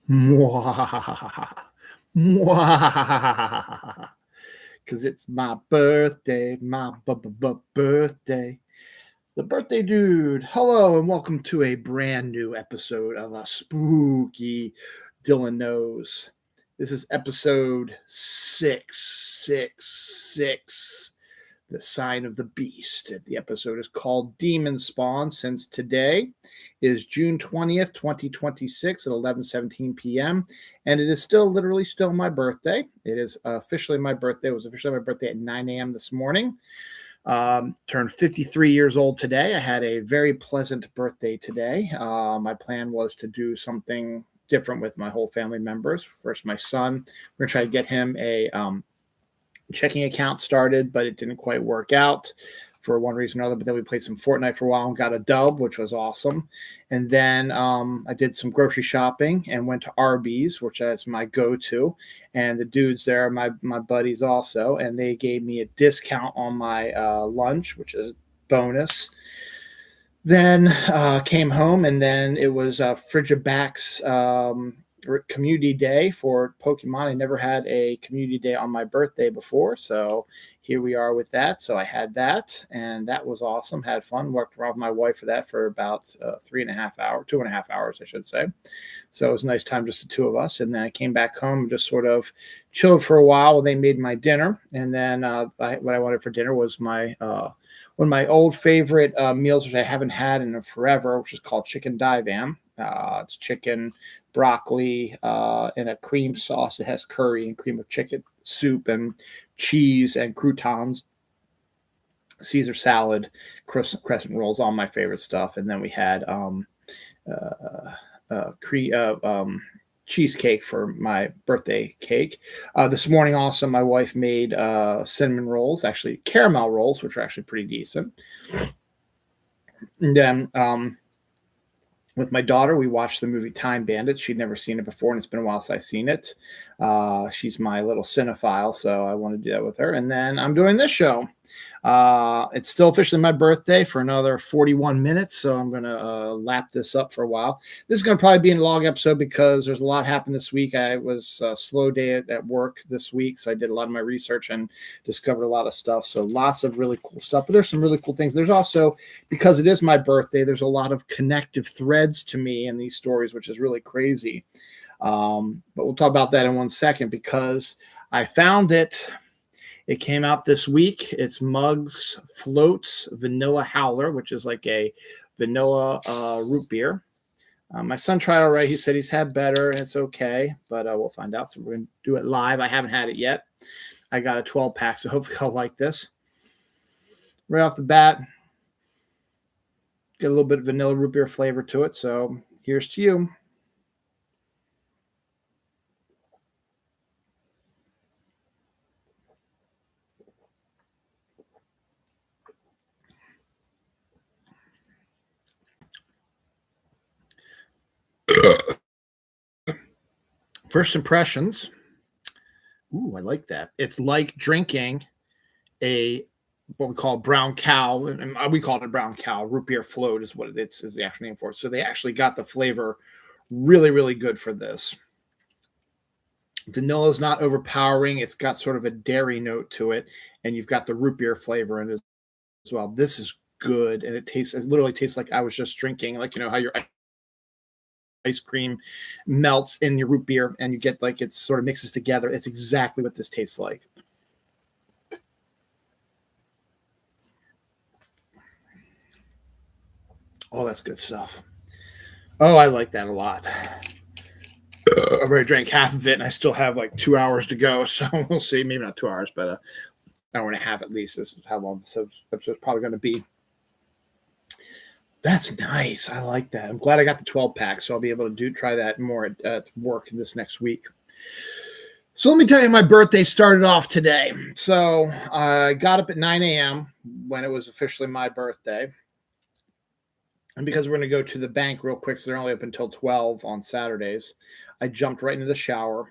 Mwah. Mwah. Because it's my birthday, my birthday. The birthday dude. Hello, and welcome to a brand new episode of a spooky Dylan Knows. This is episode 666, The Sign of the Beast. The episode is called Demon Spawn, since today is June 20th, 2026 at 11:17 p.m. And it is literally still my birthday. It is officially my birthday. It was officially my birthday at 9 a.m. this morning. Turned 53 years old today. I had a very pleasant birthday today. My plan was to do something different with my whole family members. First, my son. We're going to try to get him a checking account started, but it didn't quite work out for one reason or another. But then we played some Fortnite for a while and got a dub, which was awesome. And then I did some grocery shopping and went to Arby's, which is my go-to. And the dudes there are my buddies also, and they gave me a discount on my lunch, which is bonus. Then came home, and then it was Frigiback's community day for Pokemon. I never had a community day on my birthday before, so here we are with that. So I had that, and that was awesome. Had fun. Worked around with my wife for that for about 2.5 hours, I should say. So it was a nice time, just the two of us. And then I came back home and just sort of chilled for a while. They made my dinner, and then what I wanted for dinner was my one of my old favorite meals, which I haven't had in forever, which is called chicken daivam. It's chicken, broccoli, and a cream sauce. It has curry and cream of chicken soup and cheese and croutons, Caesar salad, crescent rolls, all my favorite stuff. And then we had cheesecake for my birthday cake. This morning also, my wife made cinnamon rolls, actually caramel rolls, which are actually pretty decent. And then with my daughter, we watched the movie Time Bandits. She'd never seen it before, and it's been a while since I've seen it. She's my little cinephile, so I want to do that with her. And then I'm doing this show. It's still officially my birthday for another 41 minutes, so I'm going to lap this up for a while. This is going to probably be a long episode because there's a lot happened this week. I was a slow day at work this week, so I did a lot of my research and discovered a lot of stuff. So lots of really cool stuff, but there's some really cool things. There's also, because it is my birthday, there's a lot of connective threads to me in these stories, which is really crazy. But we'll talk about that in 1 second, because I found it. It came out this week. It's Muggs Floats Vanilla Howler, which is like a vanilla root beer. My son tried it already. He said he's had better, and it's okay, but we'll find out. So we're going to do it live. I haven't had it yet. I got a 12-pack, so hopefully I'll like this. Right off the bat, get a little bit of vanilla root beer flavor to it. So here's to you. First impressions. Ooh, I like that. It's like drinking what we call brown cow, and we call it a brown cow. Root beer float is what it's is the actual name for it. So they actually got the flavor really, really good for this. Vanilla is not overpowering. It's got sort of a dairy note to it, and you've got the root beer flavor in it as well. This is good, and it literally tastes like I was just drinking, like, how your ice cream melts in your root beer and you get like it sort of mixes together. It's exactly what this tastes like. Oh, that's good stuff. Oh, I like that a lot. I already drank half of it, and I still have like 2 hours to go. So we'll see. Maybe not 2 hours, but an hour and a half at least. This is how long this episode's probably going to be. That's nice. I like that. I'm glad I got the 12-pack, so I'll be able to try that more at work this next week. So let me tell you, my birthday started off today. So I got up at 9 a.m. when it was officially my birthday. And because we're going to go to the bank real quick, so they're only open until 12 on Saturdays, I jumped right into the shower.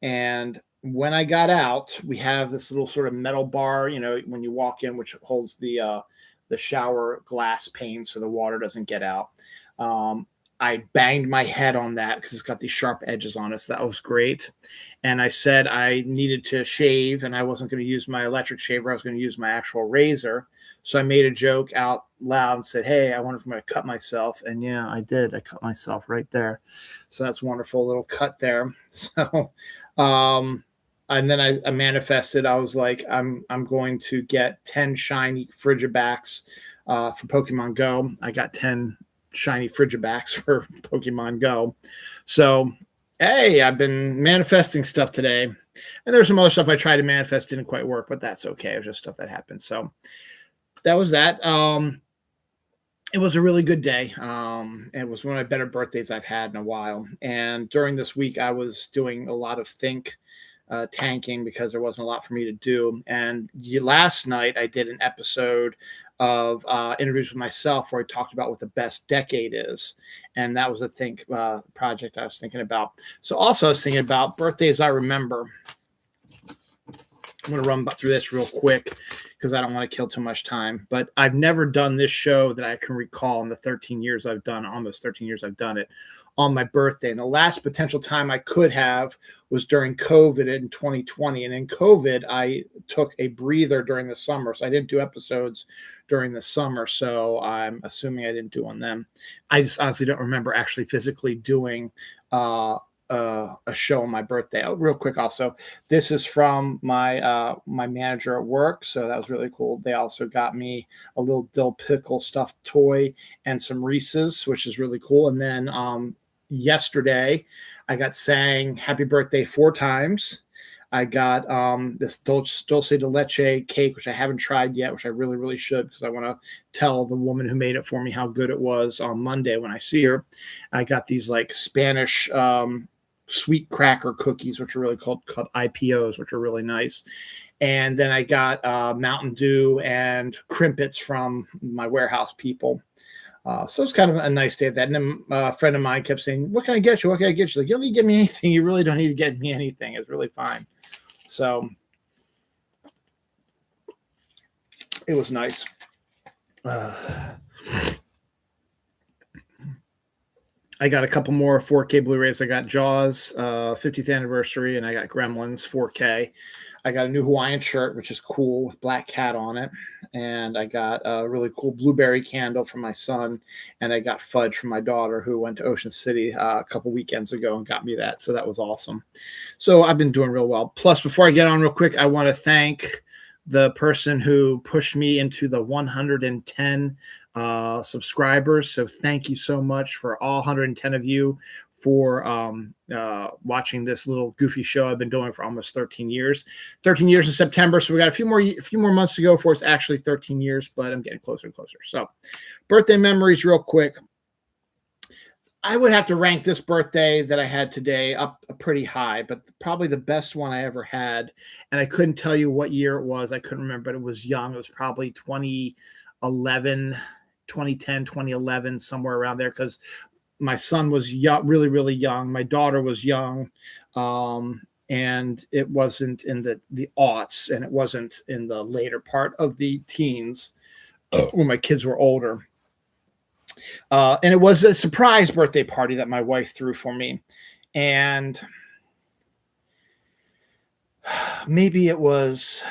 And when I got out, we have this little sort of metal bar, when you walk in, which holds the shower glass pane so the water doesn't get out. I banged my head on that because it's got these sharp edges on it. So that was great. And I said I needed to shave and I wasn't going to use my electric shaver. I was going to use my actual razor. So I made a joke out loud and said, "Hey, I wonder if I'm going to cut myself." And yeah, I did. I cut myself right there. So that's a wonderful little cut there. So, and then I manifested. I was like, I'm going to get 10 shiny Frigibacks for Pokemon Go. I got 10 shiny Frigibacks for Pokemon Go. So, hey, I've been manifesting stuff today. And there's some other stuff I tried to manifest, didn't quite work, but that's okay. It was just stuff that happened. So that was that. It was a really good day. It was one of my better birthdays I've had in a while. And during this week, I was doing a lot of tanking because there wasn't a lot for me to do. And last night, I did an episode of interviews with myself where I talked about what the best decade is. And that was a project I was thinking about. So also I was thinking about birthdays I remember. I'm going to run through this real quick because I don't want to kill too much time. But I've never done this show that I can recall in the 13 years I've done, almost 13 years I've done it, on my birthday. And the last potential time I could have was during COVID in 2020. And in COVID, I took a breather during the summer. So I didn't do episodes during the summer. So I'm assuming I didn't do on them. I just honestly don't remember actually physically doing a show on my birthday. Oh, real quick, also, this is from my my manager at work, so that was really cool. They also got me a little dill pickle stuffed toy and some Reese's, which is really cool. And then yesterday, I got sang "Happy Birthday" 4 times. I got this dulce de leche cake, which I haven't tried yet, which I really, really should because I want to tell the woman who made it for me how good it was on Monday when I see her. I got these like Spanish sweet cracker cookies, which are really called IPOs, which are really nice. And then I got Mountain Dew and crimpets from my warehouse people. So it's kind of a nice day of that. And then a friend of mine kept saying, "What can I get you? What can I get you?" Like, "You don't need to get me anything. You really don't need to get me anything. It's really fine." So it was nice. I got a couple more 4K Blu-rays. I got Jaws 50th anniversary, and I got Gremlins 4K. I got a new Hawaiian shirt, which is cool with Black Cat on it. And I got a really cool blueberry candle for my son. And I got fudge from my daughter who went to Ocean City a couple weekends ago and got me that. So that was awesome. So I've been doing real well. Plus, before I get on real quick, I want to thank the person who pushed me into the 110 subscribers. So thank you so much for all 110 of you for watching this little goofy show I've been doing for almost 13 years. 13 years in September, so we got a few more months to go before it's actually 13 years, but I'm getting closer and closer. So birthday memories real quick. I would have to rank this birthday that I had today up pretty high, but probably the best one I ever had. And I couldn't tell you what year it was. I couldn't remember, but it was young. It was probably 2011, 2010, 2011, somewhere around there, because my son was young, really, really young. My daughter was young. And it wasn't in the aughts, and it wasn't in the later part of the teens when my kids were older. And it was a surprise birthday party that my wife threw for me. And maybe it was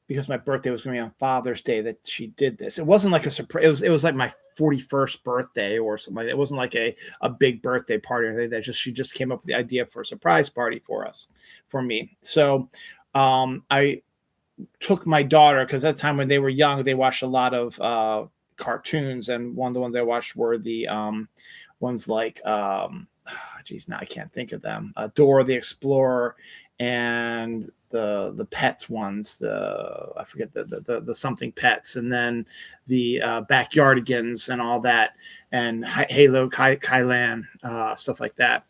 because my birthday was going to be on Father's Day that she did this. It wasn't like a surprise. It was like my 41st birthday or something like that. It wasn't like a big birthday party or anything. She just came up with the idea for a surprise party for me. So I took my daughter, because at the time when they were young, they watched a lot of cartoons, and one of the ones I watched were the ones like now I can't think of them. Dora the Explorer and the pets ones. I forget the something pets, and then the Backyardigans and all that, and Halo Kylan, stuff like that.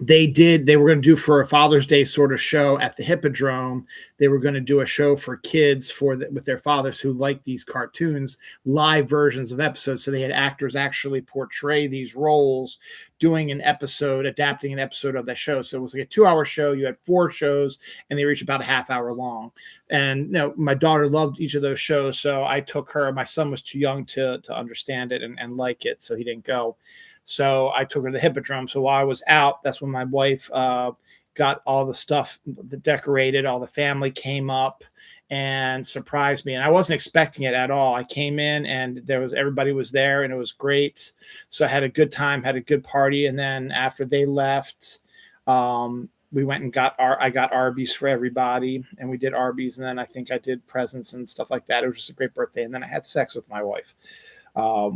they were going to do for a Father's Day sort of show at the Hippodrome. They were going to do a show for kids with their fathers who like these cartoons, live versions of episodes. So they had actors actually portray these roles, doing an episode, adapting an episode of that show. So it was like a 2-hour show. You had 4 shows, and they were each about a half hour long. And my daughter loved each of those shows, so I took her. My son was too young to understand it and like it, so he didn't go. So I took her to the Hippodrome. So while I was out, that's when my wife got all the stuff decorated. All the family came up and surprised me, and I wasn't expecting it at all. I came in and everybody was there, and it was great. So I had a good time, had a good party, and then after they left, we went and I got Arby's for everybody, and we did Arby's, and then I think I did presents and stuff like that. It was just a great birthday, and then I had sex with my wife.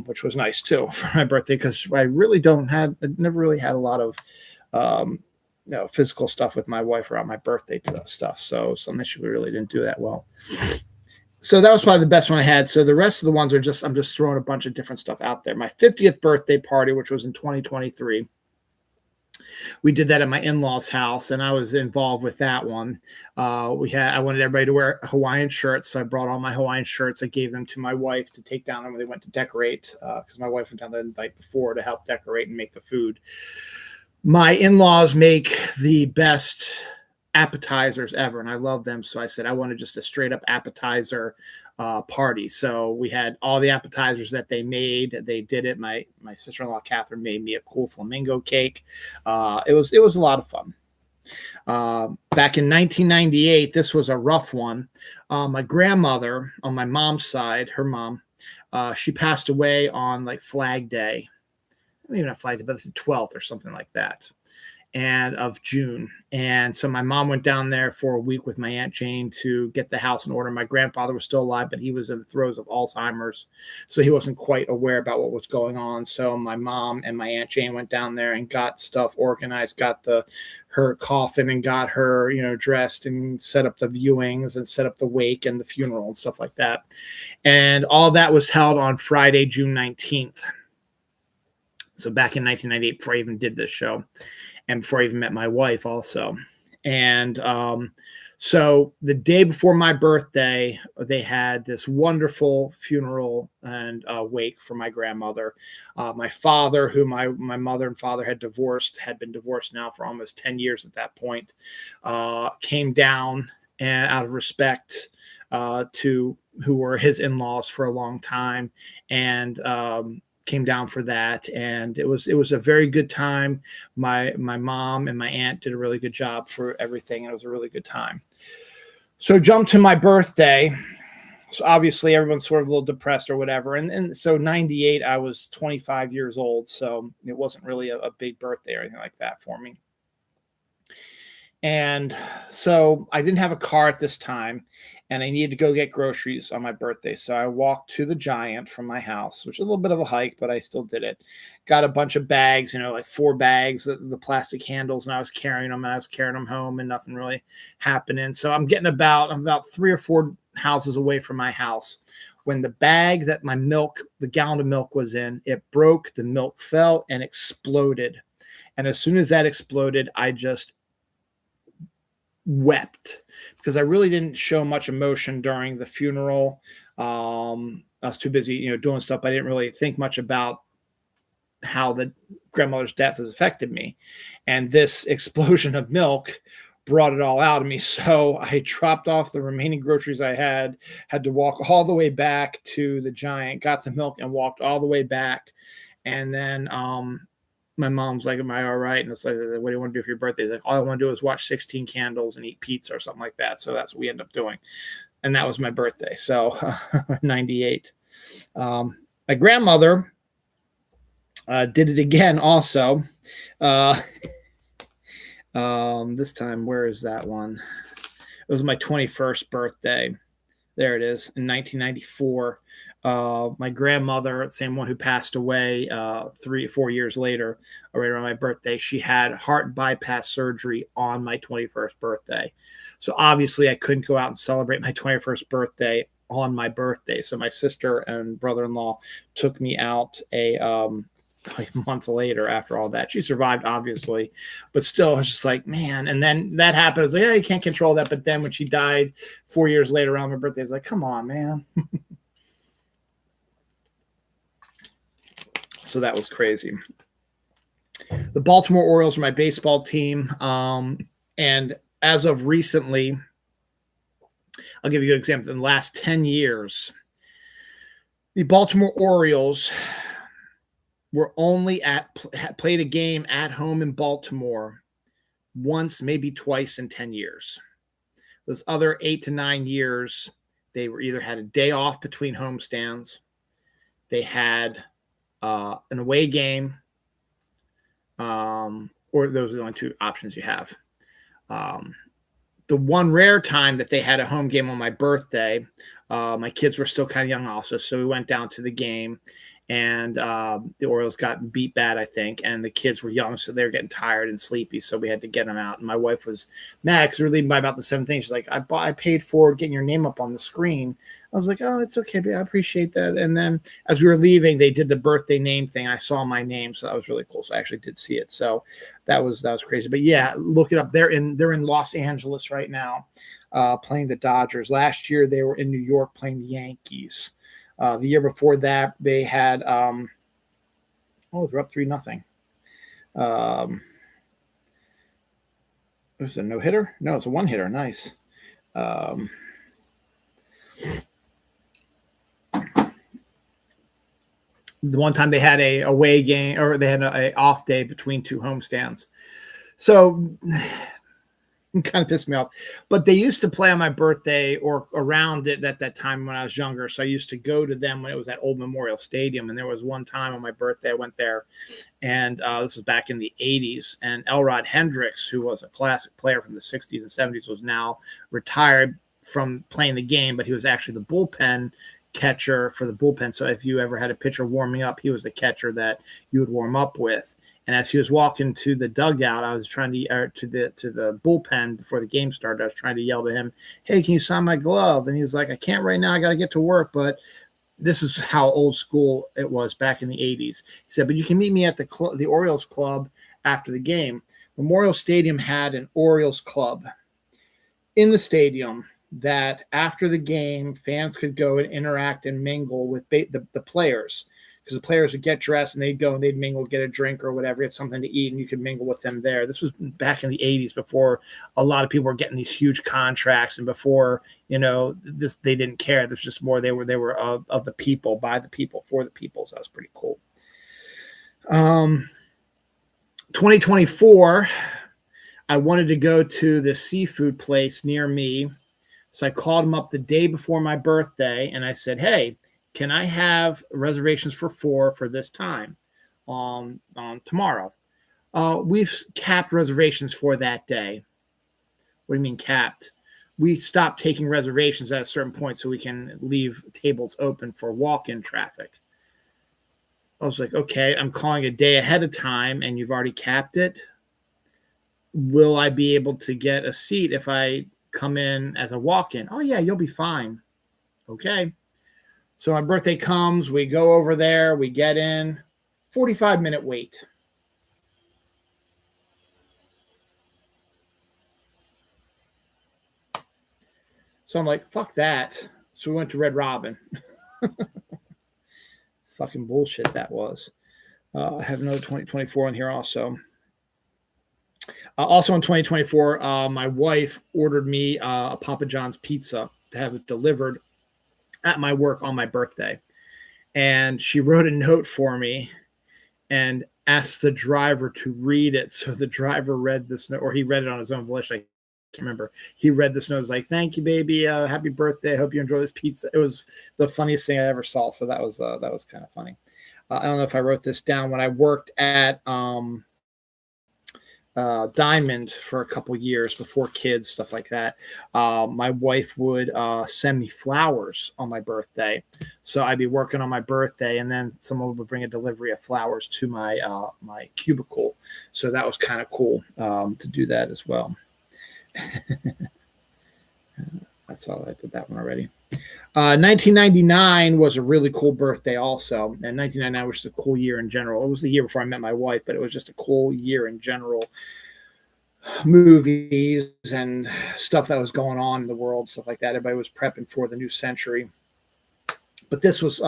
Which was nice too for my birthday, because I never really had a lot of physical stuff with my wife around my birthday stuff. So something she really didn't do that well. So that was probably the best one I had. So the rest of the ones I'm just throwing a bunch of different stuff out there. My 50th birthday party, which was in 2023. We did that at my in-laws' house, and I was involved with that one. I wanted everybody to wear Hawaiian shirts, so I brought all my Hawaiian shirts. I gave them to my wife to take down when they went to decorate, because my wife went down the night before to help decorate and make the food. My in-laws make the best appetizers ever, and I love them. So I said I wanted just a straight-up appetizer party. So we had all the appetizers that they made. They did it. My sister-in-law Catherine made me a cool flamingo cake. It was a lot of fun. Back in 1998, this was a rough one. My grandmother on my mom's side, her mom, she passed away on like Flag Day. Maybe not Flag Day, but the 12th or something like that. And of June. And so my mom went down there for a week with my Aunt Jane to get the house in order. My grandfather was still alive, but he was in the throes of Alzheimer's, so he wasn't quite aware about what was going on. So my mom and my Aunt Jane went down there and got stuff organized, got her coffin, and got her, dressed, and set up the viewings and set up the wake and the funeral and stuff like that. And all that was held on Friday, June 19th. So back in 1998, before I even did this show, and before I even met my wife also. And so the day before my birthday, they had this wonderful funeral and wake for my grandmother. My father, who my mother and father had been divorced now for almost 10 years at that point, came down, and out of respect to who were his in-laws for a long time, and came down for that, and it was a very good time. My mom and my aunt did a really good job for everything, and it was a really good time. So jump to my birthday. So obviously everyone's sort of a little depressed or whatever, and so 98, I was 25 years old, so it wasn't really a big birthday or anything like that for me. And so I didn't have a car at this time, and I needed to go get groceries on my birthday. So I walked to the Giant from my house, which is a little bit of a hike, but I still did it. Got a bunch of bags, like 4 bags, the plastic handles, and I was carrying them home, and nothing really happening. So I'm about 3 or 4 houses away from my house when the bag that the gallon of milk was in, it broke, the milk fell and exploded. And as soon as that exploded, I just wept, because I really didn't show much emotion during the funeral. I was too busy, doing stuff. I didn't really think much about how the grandmother's death has affected me. And this explosion of milk brought it all out of me. So I dropped off the remaining groceries I had to walk all the way back to the Giant, got the milk, and walked all the way back. And then my mom's like, "Am I all right?" And it's like, "What do you want to do for your birthday?" He's like, "All I want to do is watch 16 Candles and eat pizza," or something like that. So that's what we end up doing. And that was my birthday. So 98. My grandmother did it again also. This time, where is that one? It was my 21st birthday. There it is, in 1994. My grandmother, same one who passed away 3 or 4 years later, right around my birthday, she had heart bypass surgery on my 21st birthday. So obviously I couldn't go out and celebrate my 21st birthday on my birthday. So my sister and brother-in-law took me out like a month later after all that. She survived, obviously, but still, I was just like, man. And then that happened. I was like, yeah, you can't control that. But then when she died 4 years later around my birthday, I was like, come on, man. So that was crazy. The Baltimore Orioles are my baseball team. And as of recently, I'll give you an example. In the last 10 years, the Baltimore Orioles were only played a game at home in Baltimore once, maybe twice in 10 years. Those other 8 to 9 years, they were either had a day off between homestands, they had an away game, or those are the only two options you have. The one rare time that they had a home game on my birthday, my kids were still kind of young also, so we went down to the game, and the Orioles got beat bad, I think, and the kids were young, so they were getting tired and sleepy, so we had to get them out. And my wife was mad because we were leaving by about the 7th. She's like, I paid for getting your name up on the screen. I was like, oh, it's okay, babe. I appreciate that. And then as we were leaving, they did the birthday name thing. I saw my name, so that was really cool. So I actually did see it. So that was crazy. But yeah, look it up. They're in Los Angeles right now, playing the Dodgers. Last year they were in New York playing the Yankees. The year before that, they had they're up 3-0. It was a no-hitter? No, it's a one-hitter. Nice. The one time they had a away game, or they had a off day between two homestands. So it kind of pissed me off. But they used to play on my birthday or around it at that time when I was younger. So I used to go to them when it was at Old Memorial Stadium. And there was one time on my birthday I went there, and this was back in the 80s. And Elrod Hendricks, who was a classic player from the 60s and 70s, was now retired from playing the game, but he was actually the bullpen catcher for the bullpen. So if you ever had a pitcher warming up, he was the catcher that you would warm up with. And as he was walking to the dugout, I was trying to the bullpen before the game started. I was trying to yell to him, "Hey, can you sign my glove?" And he was like, "I can't right now. I got to get to work." But this is how old school it was back in the 80s. He said, "But you can meet me at the Orioles club after the game." Memorial Stadium had an Orioles club in the stadium that after the game, fans could go and interact and mingle with the players, because the players would get dressed and they'd go and they'd mingle, get a drink or whatever, get something to eat, and you could mingle with them there. This was back in the 80s, before a lot of people were getting these huge contracts, and before, this, they didn't care. There's just more, they were of the people, by the people, for the people. So that was pretty cool. 2024, I wanted to go to the seafood place near me. So I called him up the day before my birthday, and I said, "Hey, can I have reservations for 4 for this time on tomorrow?" We've capped reservations for that day. What do you mean capped? We stopped taking reservations at a certain point so we can leave tables open for walk-in traffic. I was like, okay, I'm calling a day ahead of time, and you've already capped it. Will I be able to get a seat if I come in as a walk-in? Oh, yeah, you'll be fine. Okay. So my birthday comes, we go over there, we get in, 45-minute wait. So I'm like, fuck that. So we went to Red Robin. Fucking bullshit that was. I have another 2024 on here also. Also in 2024, my wife ordered me a Papa John's pizza to have it delivered at my work on my birthday. And she wrote a note for me and asked the driver to read it. So the driver read this note, or he read it on his own volition. I can't remember. He read this note. It was like, "Thank you, baby. Happy birthday. Hope you enjoy this pizza." It was the funniest thing I ever saw. So that was kind of funny. I don't know if I wrote this down. When I worked at Diamond for a couple years before kids, stuff like that, my wife would send me flowers on my birthday. So I'd be working on my birthday, and then someone would bring a delivery of flowers to my my cubicle. So that was kind of cool to do that as well. That's all. I did that one already. 1999 was a really cool birthday also. And 1999 was just a cool year in general. It was the year before I met my wife, but it was just a cool year in general. Movies and stuff that was going on in the world, stuff like that. Everybody was prepping for the new century. But this was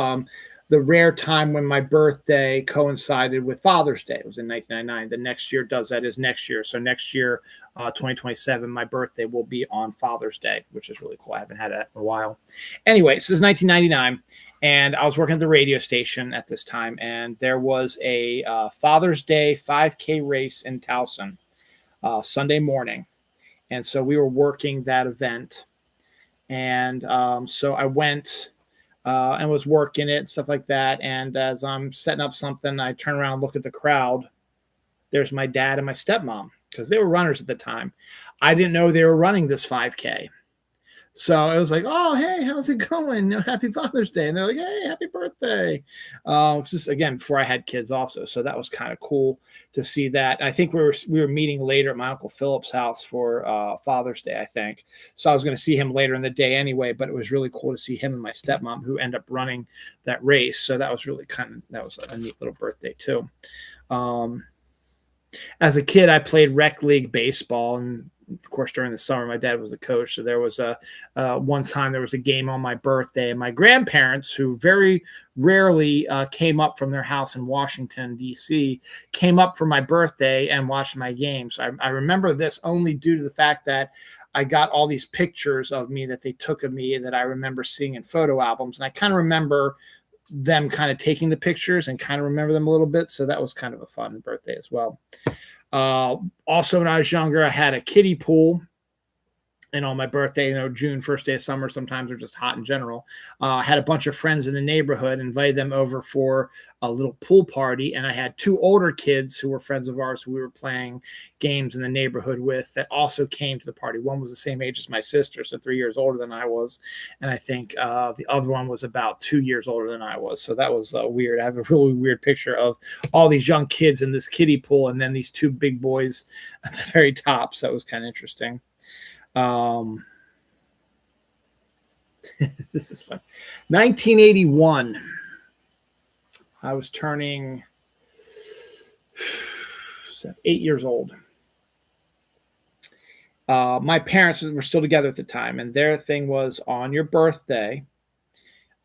the rare time when my birthday coincided with Father's Day. It was in 1999. The next year does that is next year. So next year, 2027, my birthday will be on Father's Day, which is really cool. I haven't had that in a while. Anyway, so this is 1999. And I was working at the radio station at this time. And there was a Father's Day 5K race in Towson Sunday morning. And so we were working that event. And so I went and was working it, stuff like that. And as I'm setting up something, I turn around and look at the crowd. There's my dad and my stepmom because they were runners at the time. I didn't know they were running this 5K. So it was like, oh, hey, how's it going? Happy Father's Day. And they're like, hey, happy birthday. This is, again, before I had kids also. So that was kind of cool to see that. I think we were meeting later at my Uncle Philip's house for Father's Day, I think. So I was going to see him later in the day anyway, but it was really cool to see him and my stepmom who end up running that race. So that was really that was a neat little birthday too. As a kid, I played rec league baseball, and of course, during the summer, my dad was a coach. So there was one time there was a game on my birthday, and my grandparents, who very rarely came up from their house in Washington, D.C., came up for my birthday and watched my game. So I remember this only due to the fact that I got all these pictures of me that they took of me that I remember seeing in photo albums. And I kind of remember them kind of taking the pictures and kind of remember them a little bit. So that was kind of a fun birthday as well. Also, when I was younger, I had a kiddie pool. And on my birthday, June, first day of summer, sometimes they're just hot in general. I had a bunch of friends in the neighborhood, invited them over for a little pool party. And I had two older kids who were friends of ours who we were playing games in the neighborhood with that also came to the party. One was the same age as my sister, so 3 years older than I was. And I think the other one was about 2 years older than I was. So that was weird. I have a really weird picture of all these young kids in this kiddie pool and then these two big boys at the very top. So it was kind of interesting. This is fun. 1981. I was turning 8 years old. My parents were still together at the time, and their thing was on your birthday,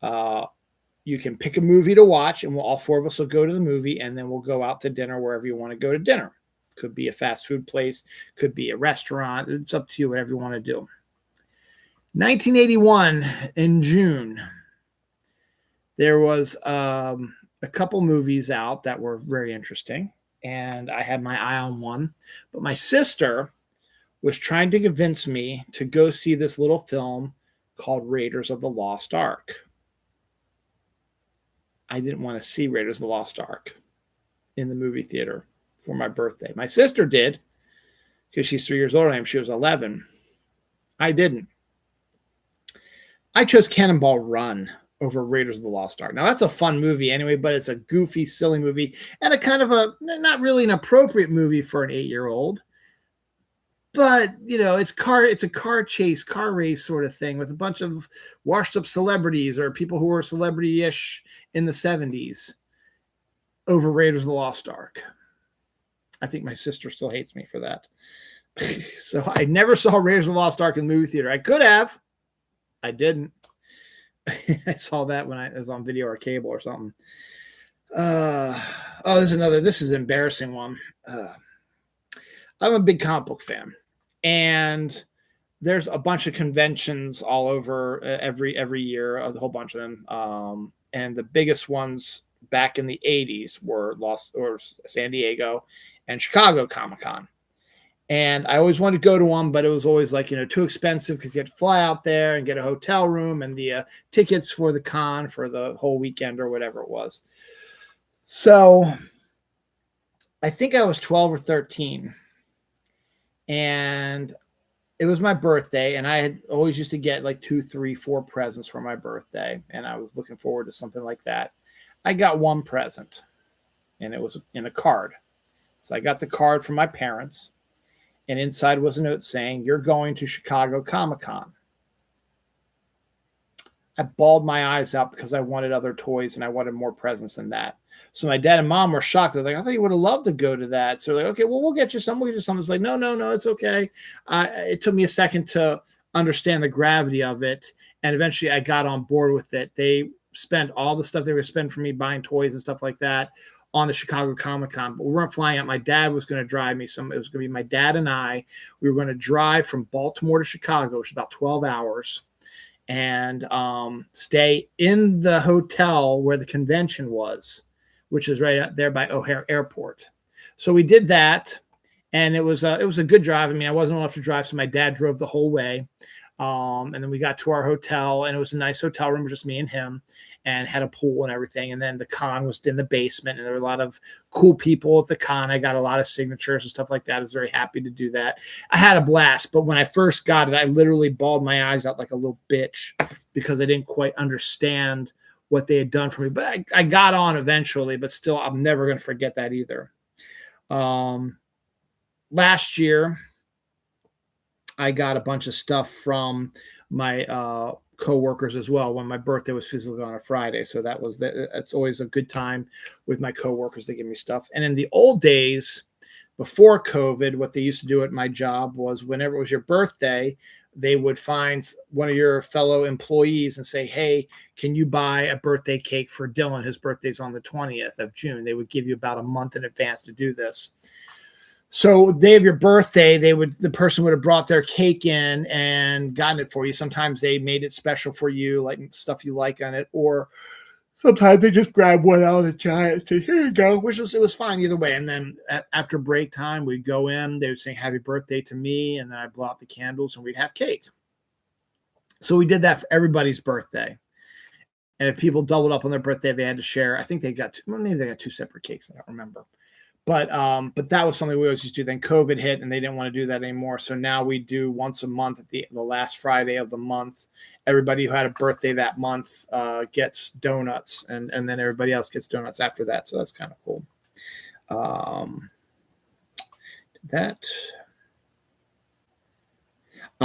you can pick a movie to watch, and all four of us will go to the movie, and then we'll go out to dinner wherever you want to go to dinner. Could be a fast food place, could be a restaurant. It's up to you, whatever you want to do. 1981 in June, there was a couple movies out that were very interesting, and I had my eye on one. But my sister was trying to convince me to go see this little film called Raiders of the Lost Ark. I didn't want to see Raiders of the Lost Ark in the movie theater for my birthday. My sister did, because she's 3 years older than I am. She was 11. I didn't. I chose Cannonball Run over Raiders of the Lost Ark. Now, that's a fun movie anyway, but it's a goofy, silly movie and a kind of not really an appropriate movie for an 8-year-old. But, it's a car chase, car race sort of thing with a bunch of washed up celebrities or people who were celebrity-ish in the 70s over Raiders of the Lost Ark. I think my sister still hates me for that. So I never saw Raiders of the Lost Ark in the movie theater. I could have. I didn't. I saw that when I was on video or cable or something. This is an embarrassing one. I'm a big comic book fan. And there's a bunch of conventions all over every year, a whole bunch of them. And the biggest ones back in the 80s were San Diego and Chicago Comic-Con. And I always wanted to go to one, but it was always too expensive because you had to fly out there and get a hotel room and the tickets for the con for the whole weekend or whatever it was. So I think I was 12 or 13. And it was my birthday, and I had always used to get 2, 3, 4 presents for my birthday. And I was looking forward to something like that. I got one present, and it was in a card. So I got the card from my parents, and inside was a note saying, "You're going to Chicago Comic-Con." I bawled my eyes out because I wanted other toys and I wanted more presents than that. So my dad and mom were shocked. They're like, I thought you would have loved to go to that. So they're like, okay, well, we'll get you some. We'll get you some. It's like, no, no, no, it's okay. It took me a second to understand the gravity of it. And eventually I got on board with it. They spent all the stuff they were spending for me buying toys and stuff like that on the Chicago Comic-Con, but we weren't flying out. My dad was going to drive me. It was going to be my dad and I. We were going to drive from Baltimore to Chicago, which is about 12 hours, and stay in the hotel where the convention was, which is right out there by O'Hare Airport. So we did that, and it was a good drive. I mean, I wasn't old enough to drive, so my dad drove the whole way. And then we got to our hotel, and it was a nice hotel room, just me and him, and had a pool and everything. And then the con was in the basement, and there were a lot of cool people at the con. I got a lot of signatures and stuff like that. I was very happy to do that. I had a blast, but when I first got it, I literally bawled my eyes out like a little bitch because I didn't quite understand what they had done for me. But I got on eventually, but still, I'm never going to forget that either. Last year, I got a bunch of stuff from my coworkers as well when my birthday was physically on a Friday. So it's always a good time with my coworkers. They give me stuff. And in the old days, before COVID, what they used to do at my job was whenever it was your birthday, they would find one of your fellow employees and say, hey, can you buy a birthday cake for Dylan? His birthday's on the 20th of June. They would give you about a month in advance to do this. So day of your birthday, the person would have brought their cake in and gotten it for you. Sometimes they made it special for you, like stuff you like on it, or sometimes they just grab one out of the giant and say, here you go, it was fine either way. And then after break time, we'd go in, they would say happy birthday to me, and then I'd blow out the candles and we'd have cake. So we did that for everybody's birthday. And if people doubled up on their birthday, they had to share. I think maybe they got two separate cakes. I don't remember. But that was something we always used to do. Then COVID hit and they didn't want to do that anymore. So now we do once a month at the last Friday of the month. Everybody who had a birthday that month gets donuts, and then everybody else gets donuts after that. So that's kind of cool.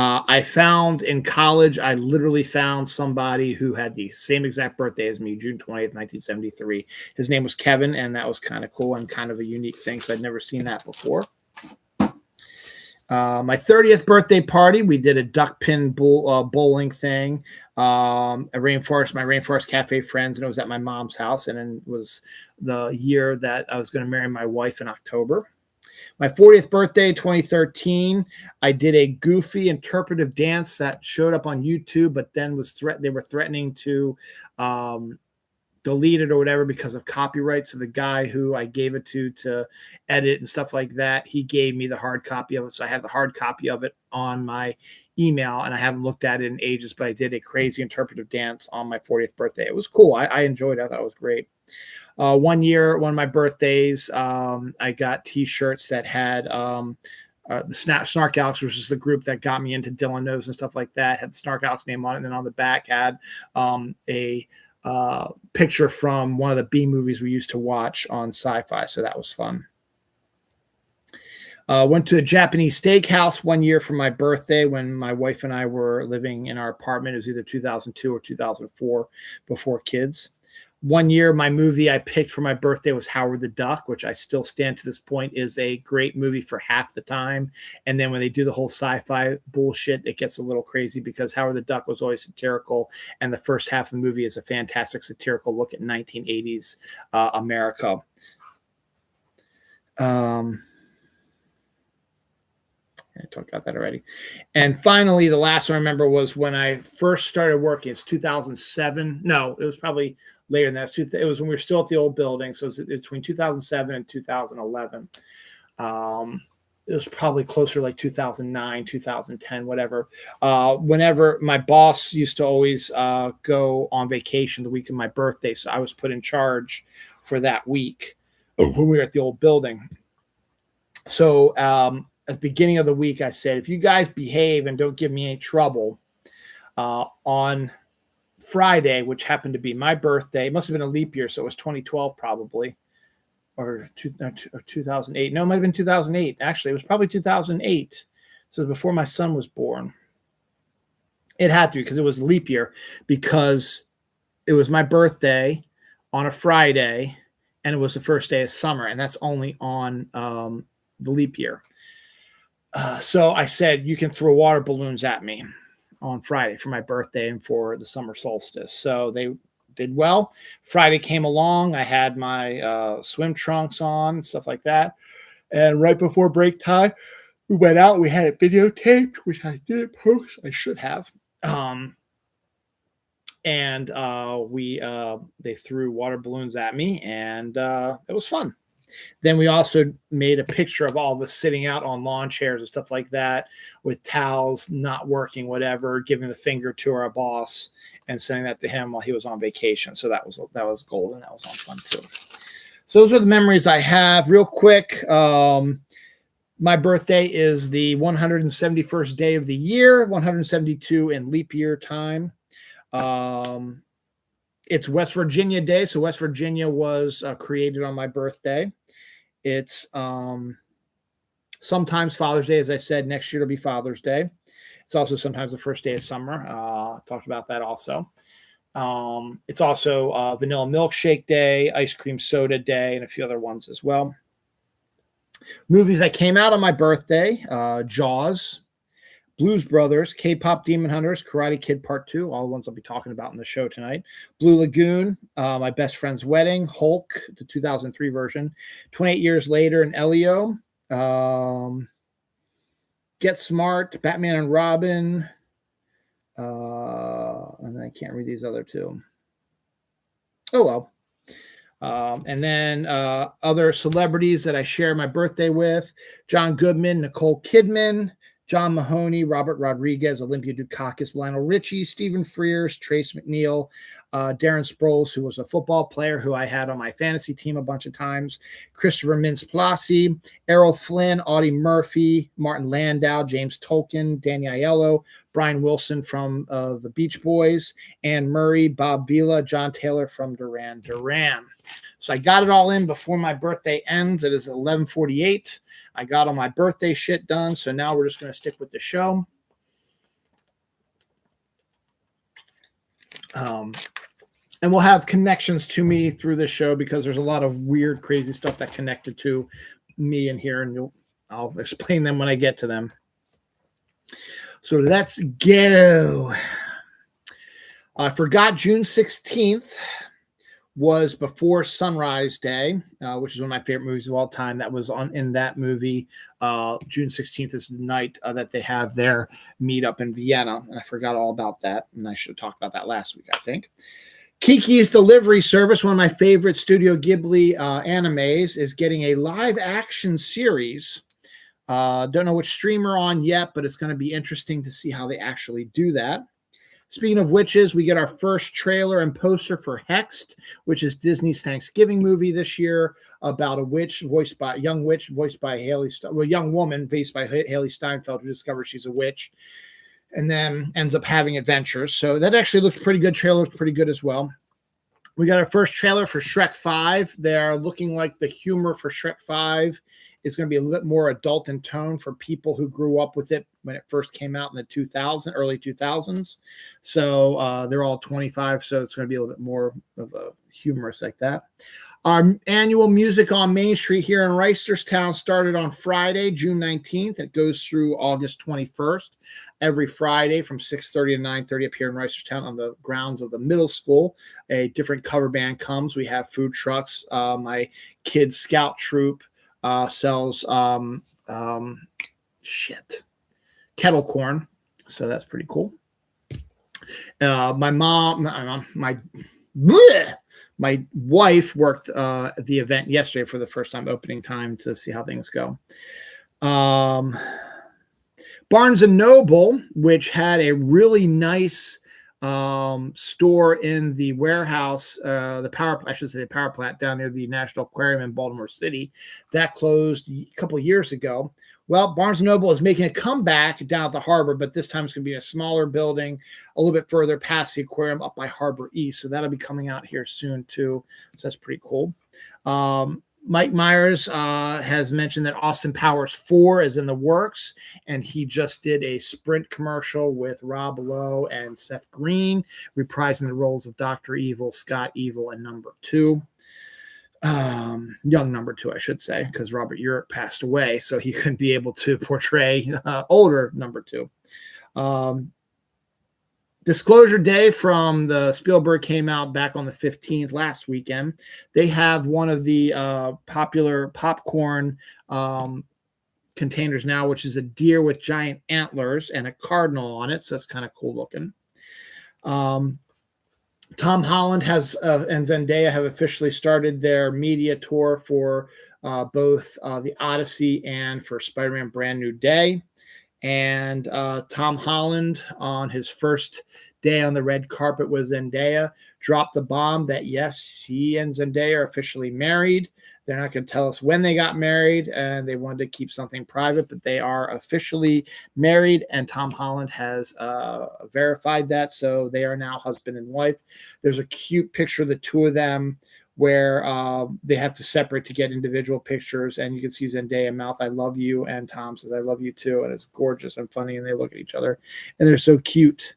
I found in college, I literally found somebody who had the same exact birthday as me, June 20th, 1973. His name was Kevin, and that was kind of cool and kind of a unique thing, so I'd never seen that before. My 30th birthday party, we did a duck pin bowling thing, my Rainforest Cafe friends, and it was at my mom's house, and it was the year that I was going to marry my wife in October. My 40th birthday, 2013, I did a goofy interpretive dance that showed up on YouTube, but then they were threatening to delete it or whatever because of copyright. So the guy who I gave it to edit and stuff like that, he gave me the hard copy of it. So I have the hard copy of it on my email, and I haven't looked at it in ages, but I did a crazy interpretive dance on my 40th birthday. It was cool. I enjoyed it. I thought it was great. One year, one of my birthdays, I got T-shirts that had the Snark Alex, which is the group that got me into Dylan Knows and stuff like that, had the Snark Alex name on it. And then on the back had a picture from one of the B movies we used to watch on Sci-Fi. So that was fun. Went to a Japanese steakhouse one year for my birthday when my wife and I were living in our apartment. It was either 2002 or 2004 before kids. One year, my movie I picked for my birthday was Howard the Duck, which I still stand to this point is a great movie for half the time. And then when they do the whole sci-fi bullshit, it gets a little crazy because Howard the Duck was always satirical. And the first half of the movie is a fantastic satirical look at 1980s America. I talked about that already. And finally, the last one I remember was when I first started working. It's 2007. No, it was probably later than that. It was when we were still at the old building. So it was between 2007 and 2011. It was probably closer like 2009, 2010, whatever. Whenever my boss used to always go on vacation the week of my birthday. So I was put in charge for that week when we were at the old building. So at the beginning of the week, I said, if you guys behave and don't give me any trouble on Friday, which happened to be my birthday, it must have been a leap year, so it was 2012 probably, or 2008. No, it might have been 2008. Actually, it was probably 2008. So before my son was born. It had to, because it was leap year, because it was my birthday on a Friday, and it was the first day of summer, and that's only on the leap year. So I said, you can throw water balloons at me on Friday for my birthday and for the summer solstice. So they did well. Friday came along. I had my swim trunks on, stuff like that. And right before break time, we went out. We had it videotaped, which I didn't post. I should have. And they threw water balloons at me, and it was fun. Then we also made a picture of all of us sitting out on lawn chairs and stuff like that, with towels not working, whatever, giving the finger to our boss and sending that to him while he was on vacation. So that was golden. That was on fun too. So those are the memories I have. Real quick, my birthday is the 171st day of the year, 172 in leap year time. It's West Virginia Day, so West Virginia was created on my birthday. It's sometimes Father's Day, as I said. Next year it'll be Father's Day. It's also sometimes the first day of summer. Talked about that also. It's also Vanilla Milkshake Day, Ice Cream Soda Day, and a few other ones as well. Movies that came out on my birthday: Jaws, Blues Brothers, K-Pop Demon Hunters, Karate Kid Part 2, all the ones I'll be talking about in the show tonight. Blue Lagoon, My Best Friend's Wedding, Hulk, the 2003 version, 28 Years Later, and Elio, Get Smart, Batman and Robin, and I can't read these other two. Oh, well. And then other celebrities that I share my birthday with: John Goodman, Nicole Kidman, John Mahoney, Robert Rodriguez, Olympia Dukakis, Lionel Richie, Stephen Frears, Trace McNeil, Darren Sproles, who was a football player who I had on my fantasy team a bunch of times, Christopher Mintz-Plasse, Errol Flynn, Audie Murphy, Martin Landau, James Tolkien, Danny Aiello, Brian Wilson from the Beach Boys, Anne Murray, Bob Vila, John Taylor from Duran Duran. So I got it all in before my birthday ends. It is 11:48. I got all my birthday shit done, so now we're just going to stick with the show. And we'll have connections to me through this show, because there's a lot of weird, crazy stuff that connected to me in here, and I'll explain them when I get to them. So let's go. I forgot June 16th was Before Sunrise Day, which is one of my favorite movies of all time. That was in that movie. June 16th is the night that they have their meetup in Vienna. And I forgot all about that. And I should have talked about that last week, I think. Kiki's Delivery Service, one of my favorite Studio Ghibli animes, is getting a live action series. Don't know which streamer on yet, but it's going to be interesting to see how they actually do that. Speaking of witches, we get our first trailer and poster for Hexed, which is Disney's Thanksgiving movie this year, about a witch, young woman voiced by Haley Steinfeld, who discovers she's a witch and then ends up having adventures. So that actually looks pretty good. Trailer looks pretty good as well. We got our first trailer for Shrek 5. They're looking like the humor for Shrek 5 is going to be a little bit more adult in tone for people who grew up with it when it first came out in the early 2000s. So they're all 25, so it's going to be a little bit more of a humorous like that. Our annual Music on Main Street here in Reisterstown started on Friday, June 19th. It goes through August 21st. Every Friday from 6:30 to 9:30 up here in Reisterstown on the grounds of the middle school. A different cover band comes. We have food trucks. My kids' scout troop sells kettle corn. So that's pretty cool. My wife worked at the event yesterday for the first time, opening time, to see how things go. Barnes & Noble, which had a really nice store in the warehouse, the power plant down near the National Aquarium in Baltimore City, that closed a couple of years ago. Well, Barnes & Noble is making a comeback down at the harbor, but this time it's going to be in a smaller building, a little bit further past the aquarium up by Harbor East. So that'll be coming out here soon too. So that's pretty cool. Mike Myers has mentioned that Austin Powers 4 is in the works, and he just did a Sprint commercial with Rob Lowe and Seth Green, reprising the roles of Dr. Evil, Scott Evil, and Number 2. Young Number 2, I should say, because Robert Urich passed away, so he couldn't be able to portray older Number 2. Disclosure Day from the Spielberg came out back on the 15th last weekend. They have one of the popular popcorn containers now, which is a deer with giant antlers and a cardinal on it. So that's kind of cool looking. Tom Holland and Zendaya have officially started their media tour for both the Odyssey and for Spider-Man Brand New Day. And Tom Holland, on his first day on the red carpet with Zendaya, dropped the bomb that, yes, he and Zendaya are officially married. They're not going to tell us when they got married, and they wanted to keep something private, but they are officially married, and Tom Holland has verified that, so they are now husband and wife. There's a cute picture of the two of them where they have to separate to get individual pictures, and you can see Zendaya mouth, "I love you," and Tom says, "I love you too," and it's gorgeous and funny, and they look at each other, and they're so cute.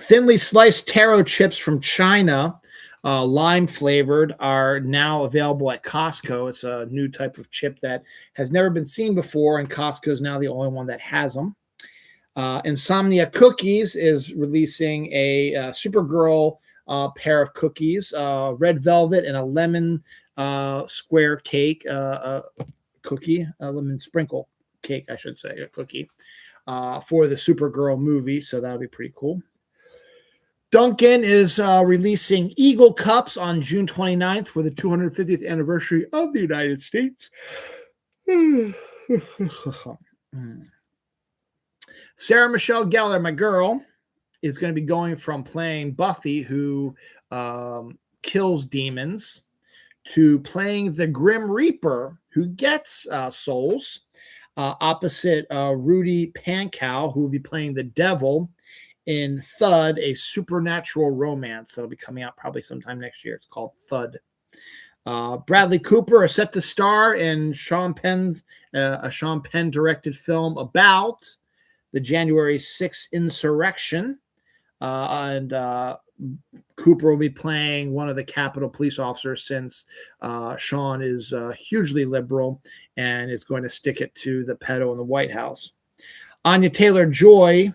Thinly sliced taro chips from China, lime flavored, are now available at Costco. It's a new type of chip that has never been seen before, and Costco is now the only one that has them. Insomnia Cookies is releasing a Supergirl pair of cookies, red velvet and a lemon square cake, cookie, a lemon sprinkle cake, I should say, a cookie, for the Supergirl movie. So that'll be pretty cool. Dunkin' is releasing Eagle Cups on June 29th for the 250th anniversary of the United States. Sarah Michelle Gellar, my girl, is going to be going from playing Buffy, who kills demons, to playing the Grim Reaper, who gets souls, opposite Rudy Pankow, who will be playing the devil in Thud, a supernatural romance that'll be coming out probably sometime next year. It's called Thud. Bradley Cooper is set to star in a Sean Penn directed film about the January 6th insurrection. And Cooper will be playing one of the Capitol police officers, since Sean is hugely liberal and is going to stick it to the pedo in the White House. Anya Taylor-Joy,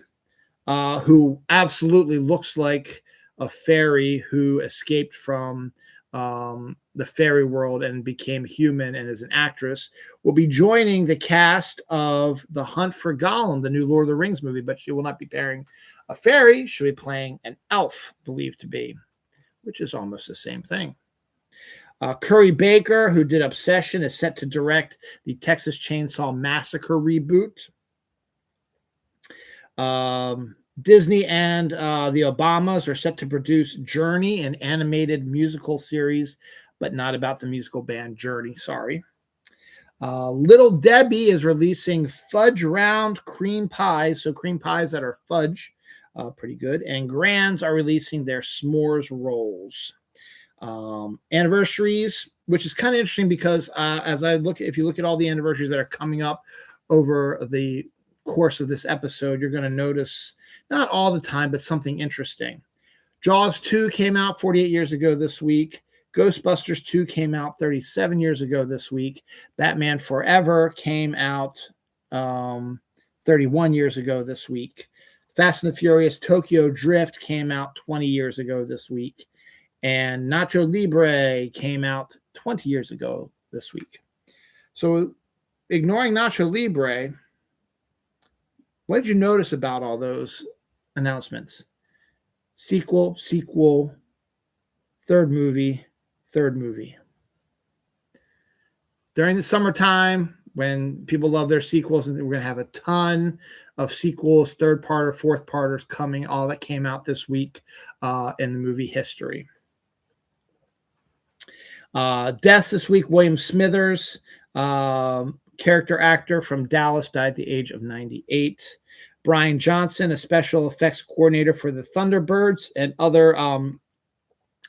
who absolutely looks like a fairy who escaped from the fairy world and became human and is an actress, will be joining the cast of The Hunt for Gollum, the new Lord of the Rings movie, but she will not be playing a fairy. She'll be playing an elf, believed to be, which is almost the same thing. Curry Baker, who did Obsession, is set to direct the Texas Chainsaw Massacre reboot. Disney and the Obamas are set to produce Journey, an animated musical series, but not about the musical band Journey. Sorry. Little Debbie is releasing fudge round cream pies, so cream pies that are fudge, pretty good. And Grands are releasing their s'mores rolls. Anniversaries, which is kind of interesting because if you look at all the anniversaries that are coming up over the course of this episode, you're going to notice, not all the time, but something interesting. Jaws 2 came out 48 years ago this week. Ghostbusters 2 came out 37 years ago this week. Batman Forever came out 31 years ago this week. Fast and the Furious Tokyo Drift came out 20 years ago this week. And Nacho Libre came out 20 years ago this week. So ignoring Nacho Libre, what did you notice about all those announcements? Sequel, third movie. During the summertime, when people love their sequels, and we're going to have a ton of sequels, third part or fourth parters coming, all that came out this week in the movie history. Death this week, William Smithers, character actor from Dallas, died at the age of 98. Brian Johnson, a special effects coordinator for the Thunderbirds and other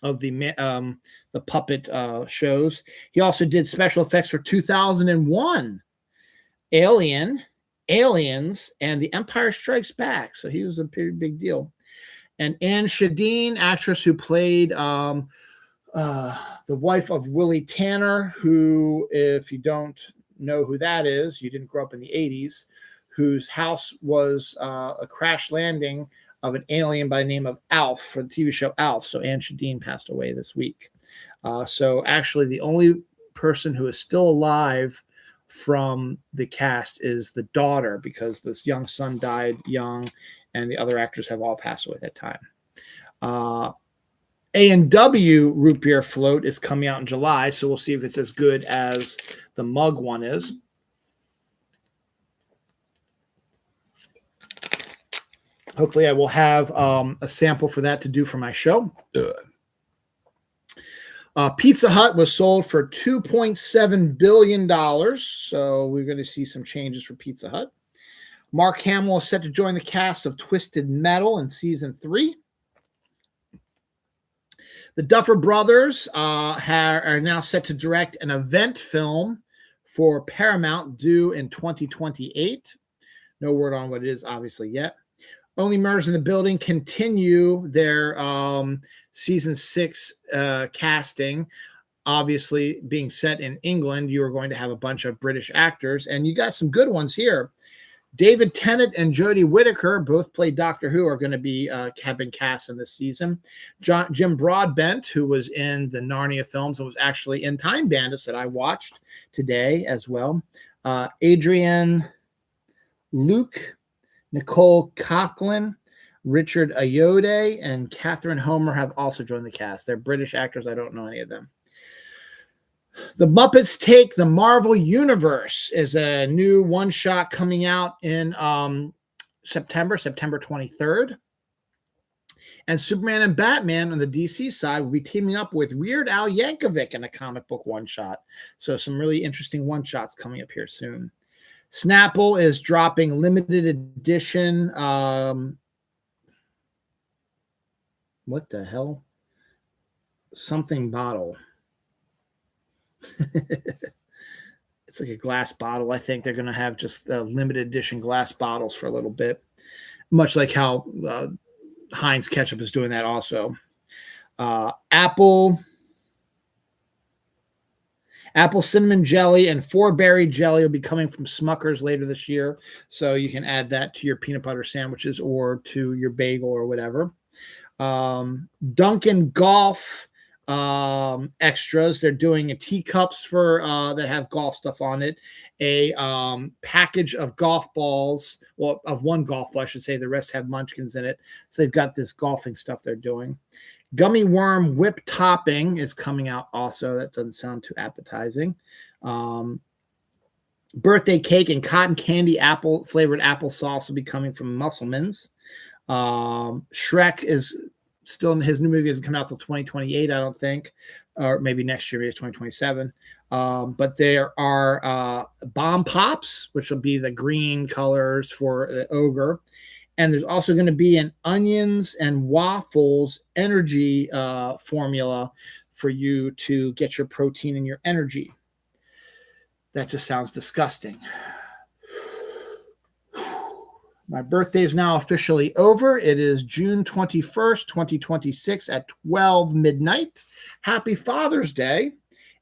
of the puppet shows. He also did special effects for 2001, Aliens, and The Empire Strikes Back. So he was a pretty big deal. And Anne Shadeen, actress who played the wife of Willie Tanner, who, if you don't know who that is, you didn't grow up in the 80s, whose house was a crash landing of an alien by the name of Alf for the TV show Alf. So Anne Shadeen passed away this week. So actually the only person who is still alive from the cast is the daughter, because this young son died young and the other actors have all passed away at that time. A&W root beer float is coming out in July, so we'll see if it's as good as the mug one is. Hopefully I will have a sample for that to do for my show. Pizza Hut was sold for $2.7 billion, so we're going to see some changes for Pizza Hut. Mark Hamill is set to join the cast of Twisted Metal in season 3. The Duffer Brothers are now set to direct an event film for Paramount due in 2028. No word on what it is, obviously, yet. Only Murders in the Building continue their season 6 casting. Obviously, being set in England, you are going to have a bunch of British actors, and you got some good ones here. David Tennant and Jodie Whittaker, both play Doctor Who, are going to be have been cast in this season. Jim Broadbent, who was in the Narnia films and was actually in Time Bandits that I watched today as well. Adrienne Luke, Nicole Coughlan, Richard Ayoade, and Catherine Homer have also joined the cast. They're British actors. I don't know any of them. The Muppets Take the Marvel Universe is a new one-shot coming out in September 23rd. And Superman and Batman on the DC side will be teaming up with Weird Al Yankovic in a comic book one-shot. So some really interesting one-shots coming up here soon. Snapple is dropping limited edition. What the hell? Something bottle. It's like a glass bottle. I think they're going to have just limited edition glass bottles for a little bit, much like how Heinz ketchup is doing that also. Apple cinnamon jelly and 4-berry jelly will be coming from Smucker's later this year, so you can add that to your peanut butter sandwiches or to your bagel or whatever. Dunkin' Golf extras. They're doing a teacups for that have golf stuff on it, a package of golf balls, well, of one golf ball, I should say. The rest have munchkins in it. So they've got this golfing stuff they're doing. Gummy worm whip topping is coming out also. That doesn't sound too appetizing. Birthday cake and cotton candy apple flavored applesauce will be coming from Musselman's. Shrek is still in his new movie, hasn't come out till 2028, I don't think, or maybe next year, maybe 2027. But there are bomb pops, which will be the green colors for the ogre. And there's also going to be an onions and waffles energy formula for you to get your protein and your energy. That just sounds disgusting. My birthday is now officially over. It is June 21st, 2026 at 12 midnight. Happy Father's Day.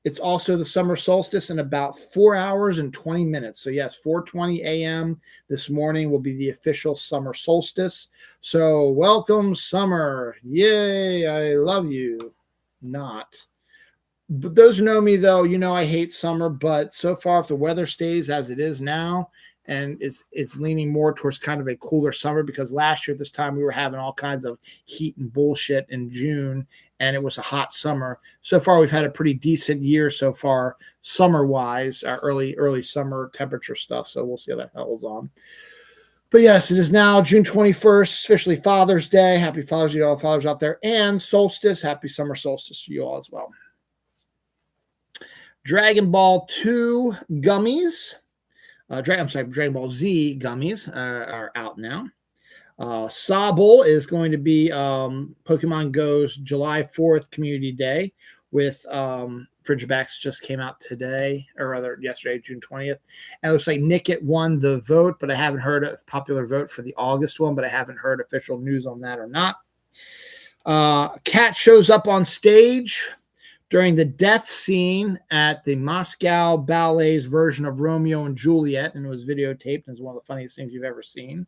It's also the summer solstice in about 4 hours and 20 minutes. So yes, 4:20 a.m. this morning will be the official summer solstice. So welcome summer. Yay, I love you. Not. But those who know me, though, you know I hate summer. But so far, if the weather stays as it is now, and it's leaning more towards kind of a cooler summer, because last year at this time we were having all kinds of heat and bullshit in June, and it was a hot summer. So far, we've had a pretty decent year so far, summer-wise, our early summer temperature stuff. So we'll see how that holds on. But yes, it is now June 21st, officially Father's Day. Happy Father's Day to all fathers out there, and solstice. Happy summer solstice to you all as well. Dragon Ball 2 gummies. Dragon Ball Z gummies are out now. Sobble is going to be Pokemon Go's July 4th Community Day with Frigibax just came out today, or rather yesterday, June 20th. And it looks like Nickett won the vote, but I haven't heard a popular vote for the August one, but I haven't heard official news on that or not. Cat shows up on stage during the death scene at the Moscow Ballet's version of Romeo and Juliet, and it was videotaped, and it's one of the funniest things you've ever seen.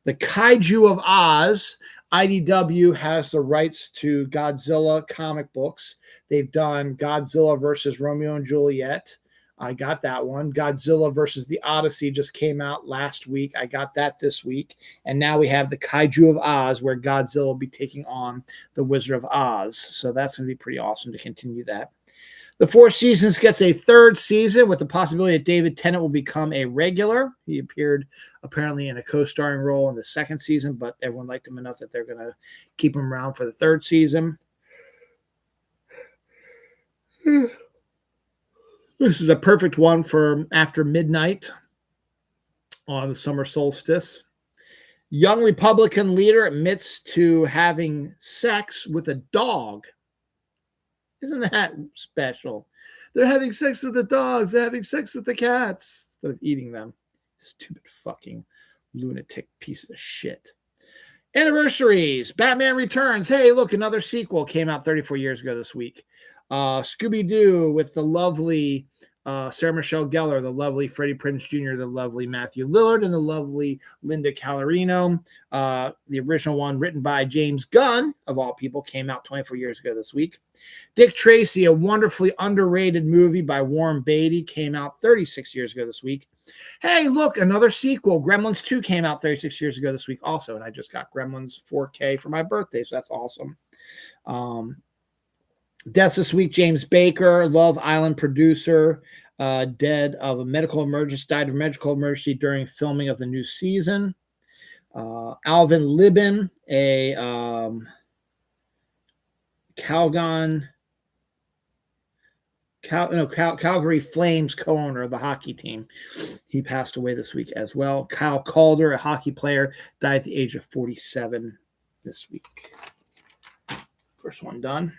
The Kaiju of Oz, IDW has the rights to Godzilla comic books. They've done Godzilla versus Romeo and Juliet. I got that one. Godzilla versus the Odyssey just came out last week. I got that this week. And now we have the Kaiju of Oz, where Godzilla will be taking on the Wizard of Oz. So that's going to be pretty awesome to continue that. The Four Seasons gets a third season with the possibility that David Tennant will become a regular. He appeared apparently in a co-starring role in the second season, but everyone liked him enough that they're going to keep him around for the third season. This is a perfect one for after midnight on the summer solstice. Young Republican leader admits to having sex with a dog. Isn't that special? They're having sex with the dogs. They're having sex with the cats instead of eating them. Stupid fucking lunatic piece of shit. Anniversaries. Batman Returns. Hey, look, another sequel came out 34 years ago this week. Scooby-Doo with the lovely Sarah Michelle Gellar, the lovely Freddie Prinze Jr., the lovely Matthew Lillard, and the lovely Linda Calorino. The original one, written by James Gunn, of all people, came out 24 years ago this week. Dick Tracy, a wonderfully underrated movie by Warren Beatty, came out 36 years ago this week. Hey, look, another sequel. Gremlins 2 came out 36 years ago this week also, and I just got Gremlins 4K for my birthday, so that's awesome. Deaths this week, James Baker, Love Island producer, died of a medical emergency during filming of the new season. Alvin Libin, a Calgary Flames co-owner of the hockey team. He passed away this week as well. Kyle Calder, a hockey player, died at the age of 47 this week. First one done.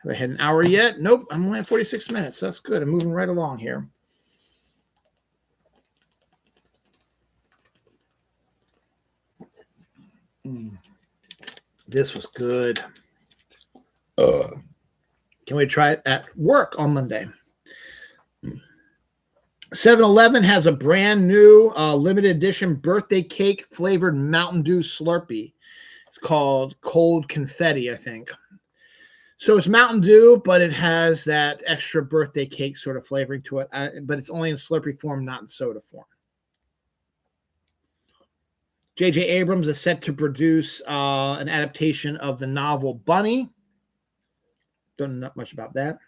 Have I had an hour yet? Nope, I'm only at 46 minutes. That's good. I'm moving right along here. This was good. Can we try it at work on Monday? 7-Eleven has a brand new limited edition birthday cake flavored Mountain Dew Slurpee. It's called Cold Confetti, I think. So it's Mountain Dew, but it has that extra birthday cake sort of flavoring to it. But it's only in Slurpee form, not in soda form. J.J. Abrams is set to produce an adaptation of the novel Bunny. Don't know much about that.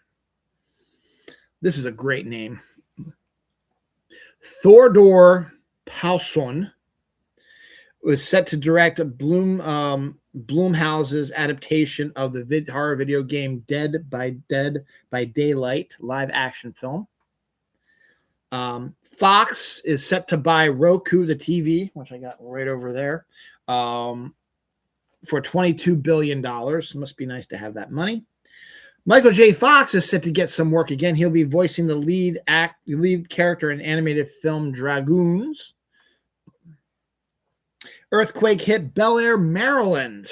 This is a great name. Thordor Paulson was set to direct Blumhouse's adaptation of the horror video game Dead by Daylight live action film. Fox is set to buy Roku, the TV, which I got right over there, for $22 billion. Must be nice to have that money. Michael J. Fox is set to get some work again. He'll be voicing the lead character in animated film Dragoons. Earthquake hit Bel Air, Maryland,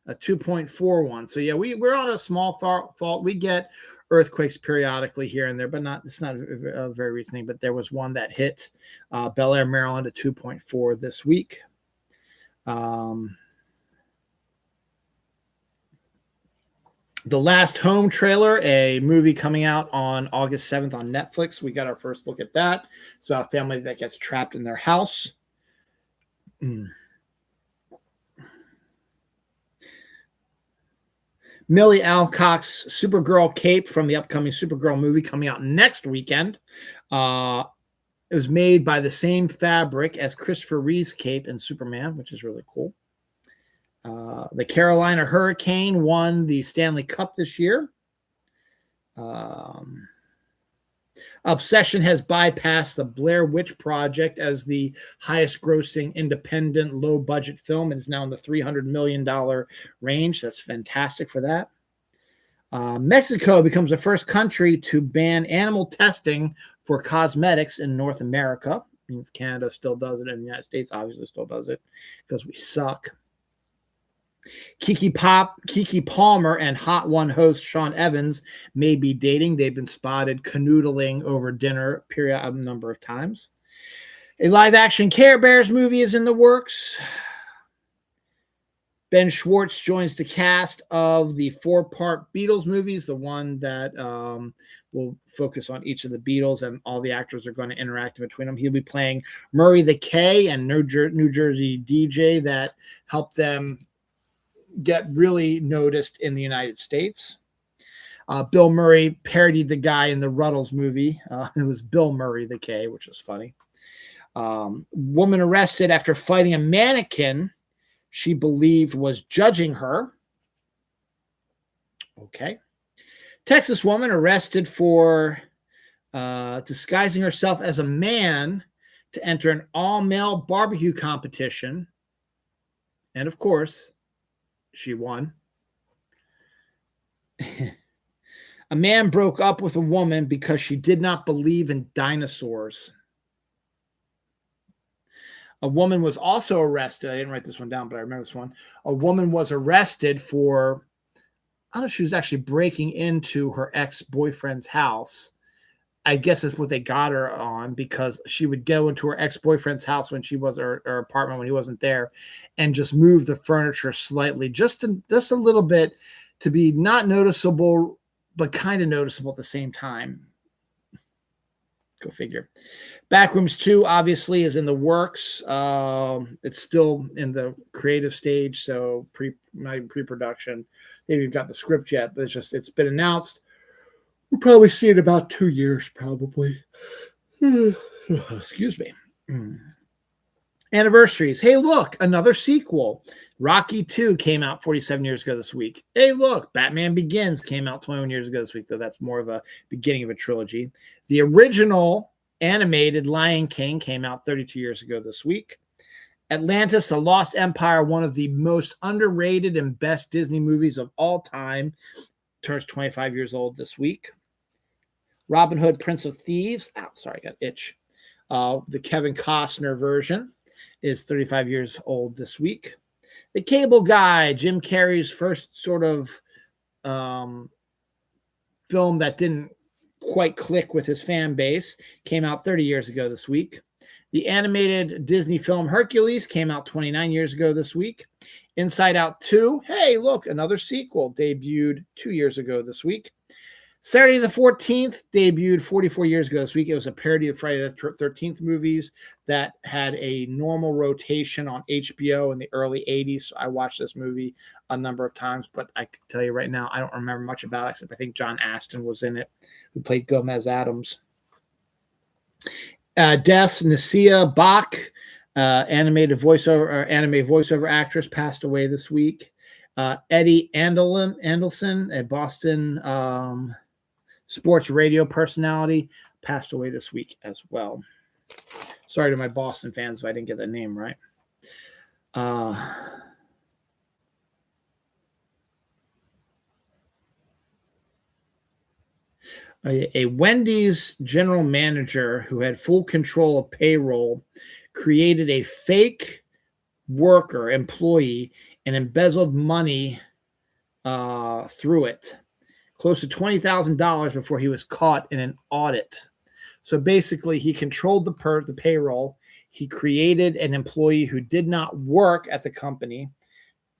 a 2.41. So yeah, we're on a small fault. We get earthquakes periodically here and there, but it's not a very recent thing. But there was one that hit Bel Air, Maryland, at 2.4 this week. The Last Home trailer, a movie coming out on August 7th on Netflix. We got our first look at that. It's about a family that gets trapped in their house. Millie Alcock's Supergirl cape from the upcoming Supergirl movie coming out next weekend. It was made by the same fabric as Christopher Reeve's cape in Superman, which is really cool. The Carolina Hurricane won the Stanley Cup this year. Obsession has bypassed the Blair Witch Project as the highest grossing independent low budget film and is now in the $300 million range. That's fantastic for that. Mexico becomes the first country to ban animal testing for cosmetics in North America. Means Canada still does it, and the United States obviously still does it because we suck. Kiki Palmer and Hot One host Sean Evans may be dating. They've been spotted canoodling over dinner a number of times. A live-action Care Bears movie is in the works. Ben Schwartz joins the cast of the 4-part Beatles movies, the one that will focus on each of the Beatles, and all the actors are going to interact between them. He'll be playing Murray the K and New Jersey DJ that helped them get really noticed in the United States. Bill Murray parodied the guy in the Ruddles movie. It was Bill Murray the K, which was funny. Woman arrested after fighting a mannequin she believed was judging her. Okay. Texas woman arrested for disguising herself as a man to enter an all-male barbecue competition. And of course, she won. A man broke up with a woman because she did not believe in dinosaurs. A woman was also arrested. I didn't write this one down, but I remember this one. A woman was arrested for, I don't know, she was actually breaking into her ex-boyfriend's house. I guess that's what they got her on, because she would go into her ex-boyfriend's house when she was, or apartment when he wasn't there, and just move the furniture slightly, just a little bit, to be not noticeable, but kind of noticeable at the same time. Go figure. Backrooms 2 obviously is in the works. It's still in the creative stage, so pre-production. They haven't got the script yet, but it's been announced. We'll probably see it in about 2 years, probably. Excuse me. Anniversaries. Hey, look, another sequel. Rocky 2 came out 47 years ago this week. Hey, look, Batman Begins came out 21 years ago this week, though that's more of a beginning of a trilogy. The original animated Lion King came out 32 years ago this week. Atlantis, The Lost Empire, one of the most underrated and best Disney movies of all time, turns 25 years old this week. Robin Hood, Prince of Thieves. Oh, sorry, I got itch. The Kevin Costner version is 35 years old this week. The Cable Guy, Jim Carrey's first sort of film that didn't quite click with his fan base, came out 30 years ago this week. The animated Disney film Hercules came out 29 years ago this week. Inside Out 2, hey, look, another sequel, debuted 2 years ago this week. Saturday the 14th debuted 44 years ago this week. It was a parody of Friday the 13th movies that had a normal rotation on HBO in the early 80s. So I watched this movie a number of times, but I can tell you right now, I don't remember much about it, except I think John Astin was in it, who played Gomez Adams. Death, Nasia Bach, anime voiceover actress, passed away this week. Eddie Andelson, a Boston sports radio personality, passed away this week as well. Sorry to my Boston fans if I didn't get that name right. A Wendy's general manager who had full control of payroll created a fake employee and embezzled money through it, close to $20,000 before he was caught in an audit. So basically, he controlled the payroll. He created an employee who did not work at the company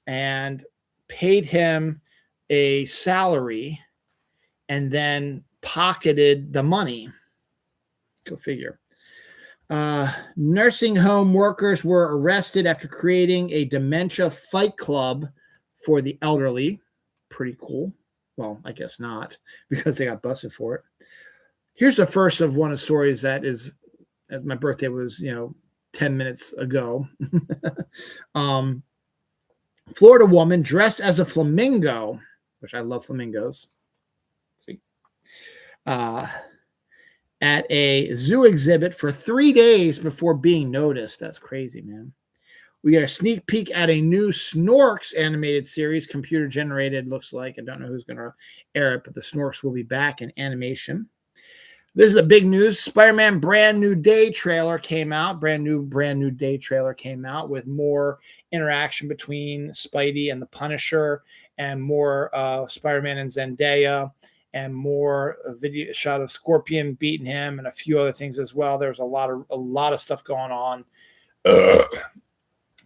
and paid him a salary and then pocketed the money. Go figure. Nursing home workers were arrested after creating a dementia fight club for the elderly. Pretty cool. Well, I guess not, because they got busted for it. Here's the first of one of the stories that is, my birthday was, 10 minutes ago. Florida woman dressed as a flamingo, which I love flamingos. See? at a zoo exhibit for 3 days before being noticed. That's crazy, man. We got a sneak peek at a new Snorks animated series, computer generated, looks like. I don't know who's going to air it, but the Snorks will be back in animation. This is the big news. Spider-Man Brand New Day trailer came out. Brand new day trailer came out with more interaction between Spidey and the Punisher, and more Spider-Man and Zendaya, and more video shot of Scorpion beating him, and a few other things as well. There's a lot of stuff going on.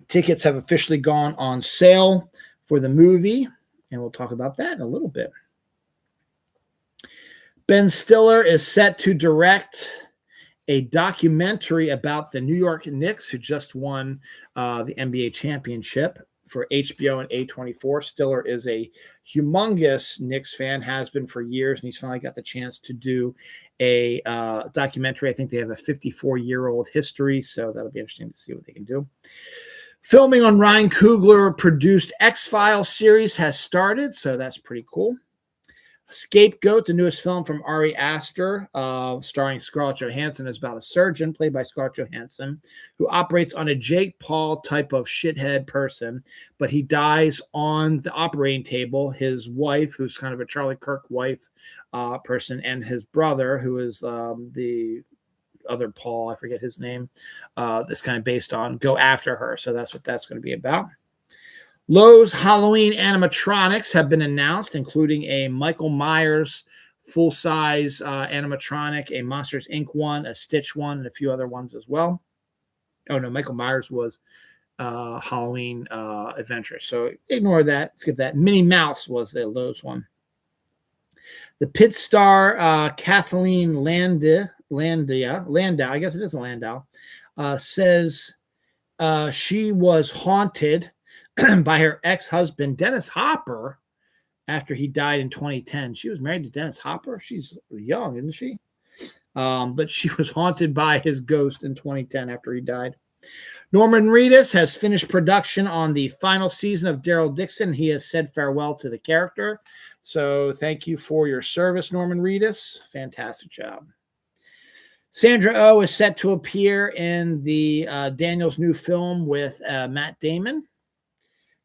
Tickets have officially gone on sale for the movie, and we'll talk about that in a little bit. Ben Stiller is set to direct a documentary about the New York Knicks, who just won the NBA championship, for HBO and A24. Stiller is a humongous Knicks fan, has been for years, and he's finally got the chance to do a documentary. I think they have a 54-year-old history, so that'll be interesting to see what they can do. Filming on Ryan Coogler-produced X-Files series has started, so that's pretty cool. Scapegoat, the newest film from Ari Aster, starring Scarlett Johansson, is about a surgeon played by Scarlett Johansson who operates on a Jake Paul type of shithead person, but he dies on the operating table. His wife, who's kind of a Charlie Kirk wife person, and his brother, who is the other Paul, I forget his name, that's kind of based on, go after her. So that's what that's going to be about. Lowe's Halloween animatronics have been announced, including a Michael Myers full-size animatronic, a Monsters, Inc. one, a Stitch one, and a few other ones as well. Oh, no, Michael Myers was Halloween Adventure. So ignore that. Skip that. Minnie Mouse was the Lowe's one. The Pit star Kathleen Landau, I guess it is a Landau, says she was haunted by her ex-husband, Dennis Hopper, after he died in 2010. She was married to Dennis Hopper. She's young, isn't she? But she was haunted by his ghost in 2010 after he died. Norman Reedus has finished production on the final season of Daryl Dixon. He has said farewell to the character. So thank you for your service, Norman Reedus. Fantastic job. Sandra Oh is set to appear in the Daniel's new film with Matt Damon.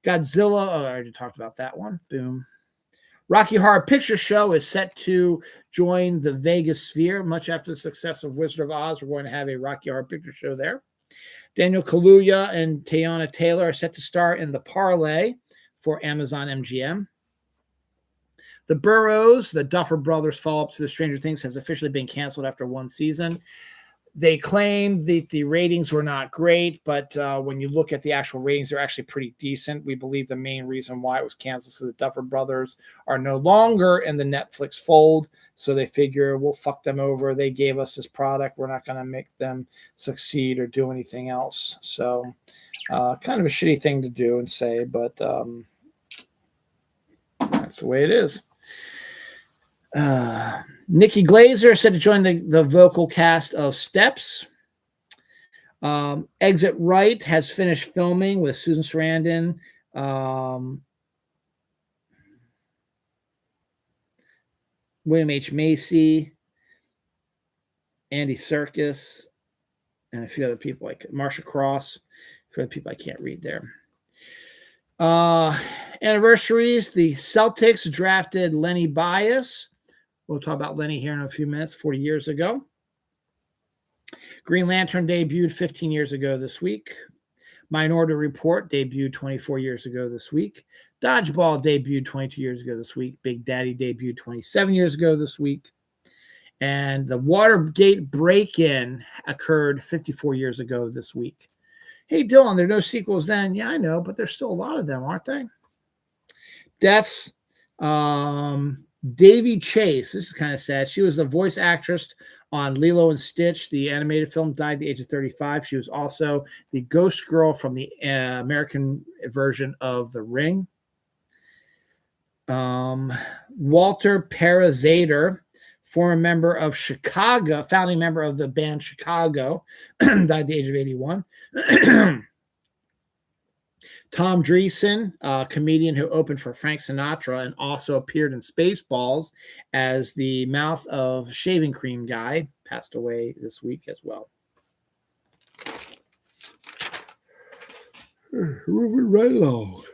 Godzilla, I already talked about that one. Boom. Rocky Horror Picture Show is set to join the Vegas Sphere. Much after the success of Wizard of Oz, we're going to have a Rocky Horror Picture Show there. Daniel Kaluuya and Teyana Taylor are set to star in The Parlay for Amazon MGM. The Burrows, the Duffer Brothers follow-up to the Stranger Things, has officially been canceled after one season. They claimed that the ratings were not great, but when you look at the actual ratings, they're actually pretty decent. We believe the main reason why it was canceled is the Duffer Brothers are no longer in the Netflix fold, so they figure we'll fuck them over. They gave us this product. We're not going to make them succeed or do anything else. So kind of a shitty thing to do and say, but that's the way it is. Nikki Glazer said to join the vocal cast of Steps. Exit Right has finished filming with Susan Sarandon, William H. Macy, Andy Serkis, and a few other people like Marsha Cross. A few other people I can't read there. Anniversaries, the Celtics drafted Lenny Bias. We'll talk about Lenny here in a few minutes, 40 years ago. Green Lantern debuted 15 years ago this week. Minority Report debuted 24 years ago this week. Dodgeball debuted 22 years ago this week. Big Daddy debuted 27 years ago this week. And the Watergate break-in occurred 54 years ago this week. Hey, Dylan, there are no sequels then. Yeah, I know, but there's still a lot of them, aren't they? Deaths. Davy Chase, this is kind of sad. She was the voice actress on Lilo and Stitch, the animated film, died at the age of 35. She was also the ghost girl from the American version of The Ring. Walter Parazader, former member of Chicago, founding member of the band Chicago, died at the age of 81. Tom Dreesen, a comedian who opened for Frank Sinatra and also appeared in Spaceballs as the mouth of shaving cream guy, passed away this week as well. Moving right along.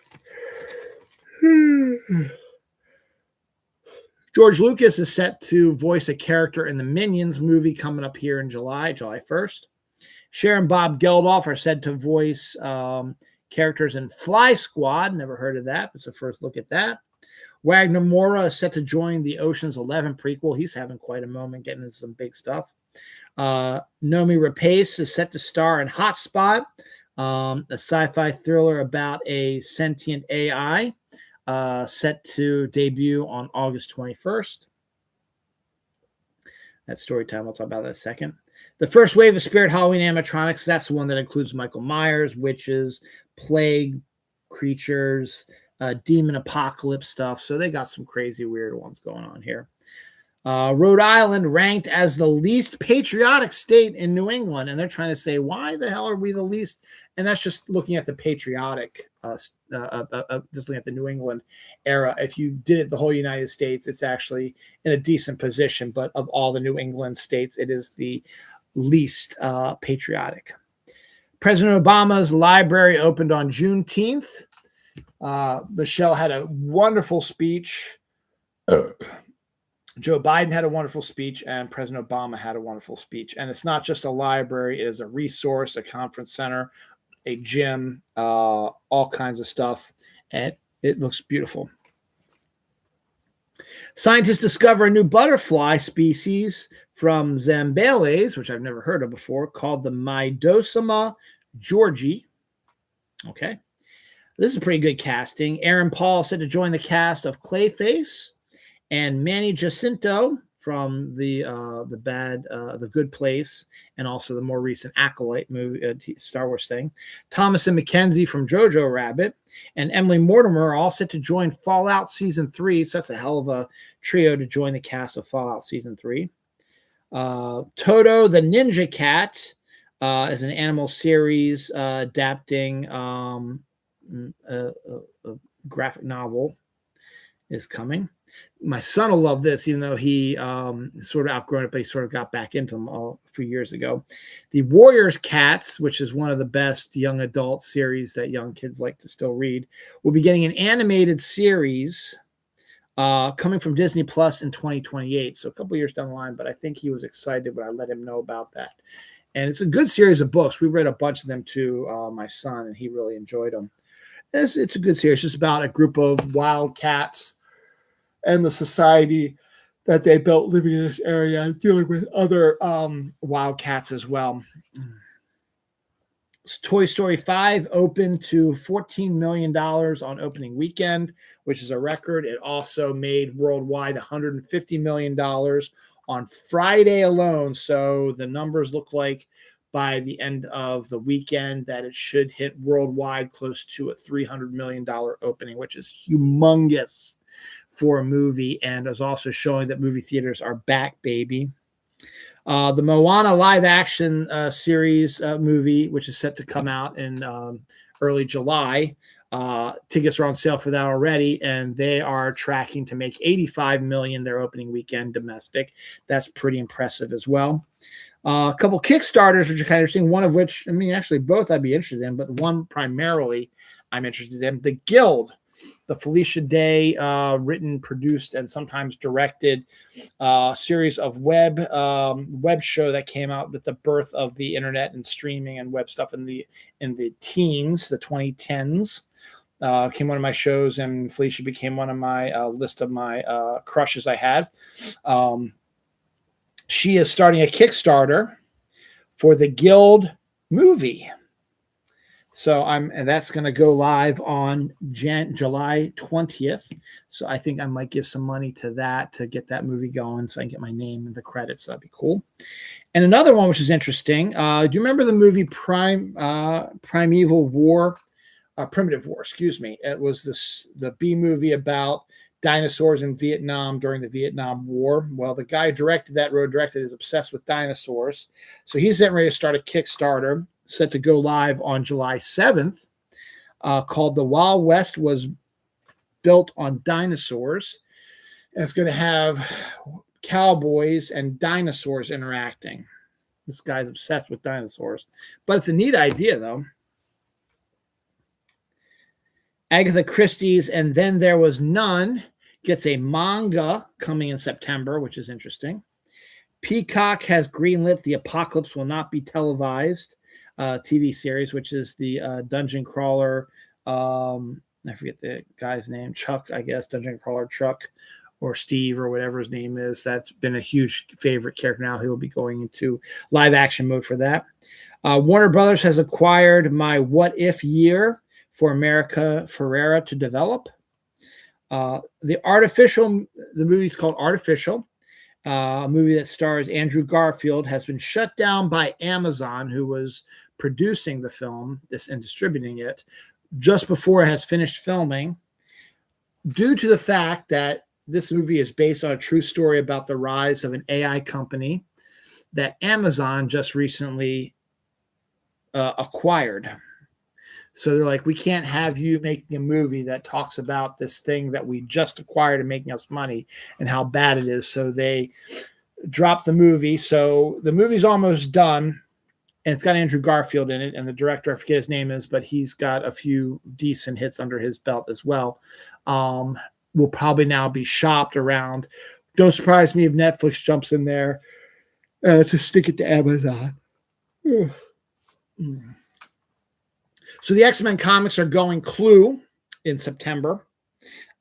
George Lucas is set to voice a character in the Minions movie coming up here in July 1st. Cher and Bob Geldof are said to voice characters in Fly Squad. Never heard of that. It's a first look at that. Wagner Moura is set to join the Ocean's 11 prequel. He's having quite a moment, getting into some big stuff. Noomi Rapace is set to star in Hot Spot, a sci-fi thriller about a sentient AI, set to debut on August 21st. That's story time. I'll talk about that in a second. The first wave of Spirit Halloween animatronics, that's the one that includes Michael Myers, witches, plague creatures, demon apocalypse stuff. So they got some crazy weird ones going on here. Rhode Island ranked as the least patriotic state in New England. And they're trying to say, why the hell are we the least? And that's just looking at the patriotic, just looking at the New England era. If you did it the whole United States, it's actually in a decent position. But of all the New England states, it is the least patriotic. President Obama's library opened on Juneteenth. Michelle had a wonderful speech. Joe Biden had a wonderful speech, and President Obama had a wonderful speech. And it's not just a library. It is a resource, a conference center, a gym, all kinds of stuff. And it looks beautiful. Scientists discover a new butterfly species from Zambales, which I've never heard of before, called the Mydosoma georgii. Okay. This is a pretty good casting. Aaron Paul said to join the cast of Clayface, and Manny Jacinto from the Good Place, and also the more recent Acolyte movie, Star Wars thing. Thomas and Mackenzie from Jojo Rabbit, and Emily Mortimer are all set to join Fallout Season 3. So that's a hell of a trio to join the cast of Fallout Season 3. Toto the Ninja Cat is an animal series adapting a graphic novel is coming. My son will love this, even though he sort of outgrown it, but he sort of got back into them a few years ago. The Warriors Cats, which is one of the best young adult series that young kids like to still read, will be getting an animated series coming from Disney Plus in 2028. So a couple years down the line, but I think he was excited when I let him know about that. And it's a good series of books. We read a bunch of them to my son, and he really enjoyed them. It's a good series. It's just about a group of wild cats and the society that they built living in this area, dealing with other wildcats as well. Toy Story 5 opened to $14 million on opening weekend, which is a record. It also made worldwide $150 million on Friday alone. So the numbers look like by the end of the weekend that it should hit worldwide close to a $300 million opening, which is humongous for a movie, and is also showing that movie theaters are back, baby. The Moana live action series movie, which is set to come out in early July. Tickets are on sale for that already, and they are tracking to make $85 million their opening weekend domestic. That's pretty impressive as well. A couple Kickstarters, which are kind of interesting. One of which, I mean, actually both I'd be interested in, but one primarily I'm interested in. The Guild, the Felicia Day written, produced, and sometimes directed series of web show that came out with the birth of the internet and streaming and web stuff in the teens, the 2010s. Came one of my shows, and Felicia became one of my list of my crushes I had. She is starting a Kickstarter for the Guild movie. So and that's going to go live on July 20th. So I think I might give some money to that to get that movie going, so I can get my name in the credits. That'd be cool. And another one which is interesting. Do you remember the movie Primitive War? Excuse me. It was the B movie about dinosaurs in Vietnam during the Vietnam War. Well, the guy who directed that, is obsessed with dinosaurs. So he's getting ready to start a Kickstarter set to go live on July 7th, called The Wild West Was Built on Dinosaurs. And it's going to have cowboys and dinosaurs interacting. This guy's obsessed with dinosaurs. But it's a neat idea, though. Agatha Christie's And Then There Was None gets a manga coming in September, which is interesting. Peacock has greenlit The Apocalypse Will Not Be Televised TV series, which is the dungeon crawler. I forget the guy's name, Chuck, I guess, dungeon crawler Chuck or Steve or whatever his name is. That's been a huge favorite character now. He will be going into live action mode for that. Warner Brothers has acquired My What If Year for America Ferrera to develop. The movie's called Artificial. A movie that stars Andrew Garfield has been shut down by Amazon, who was producing the film and distributing it just before it has finished filming, due to the fact that this movie is based on a true story about the rise of an AI company that Amazon just recently acquired. So they're like, we can't have you making a movie that talks about this thing that we just acquired and making us money and how bad it is. So they dropped the movie. So the movie's almost done, and it's got Andrew Garfield in it. And the director, I forget his name is, but he's got a few decent hits under his belt as well. Will probably now be shopped around. Don't surprise me if Netflix jumps in there to stick it to Amazon. So the X-Men comics are going Clue in September.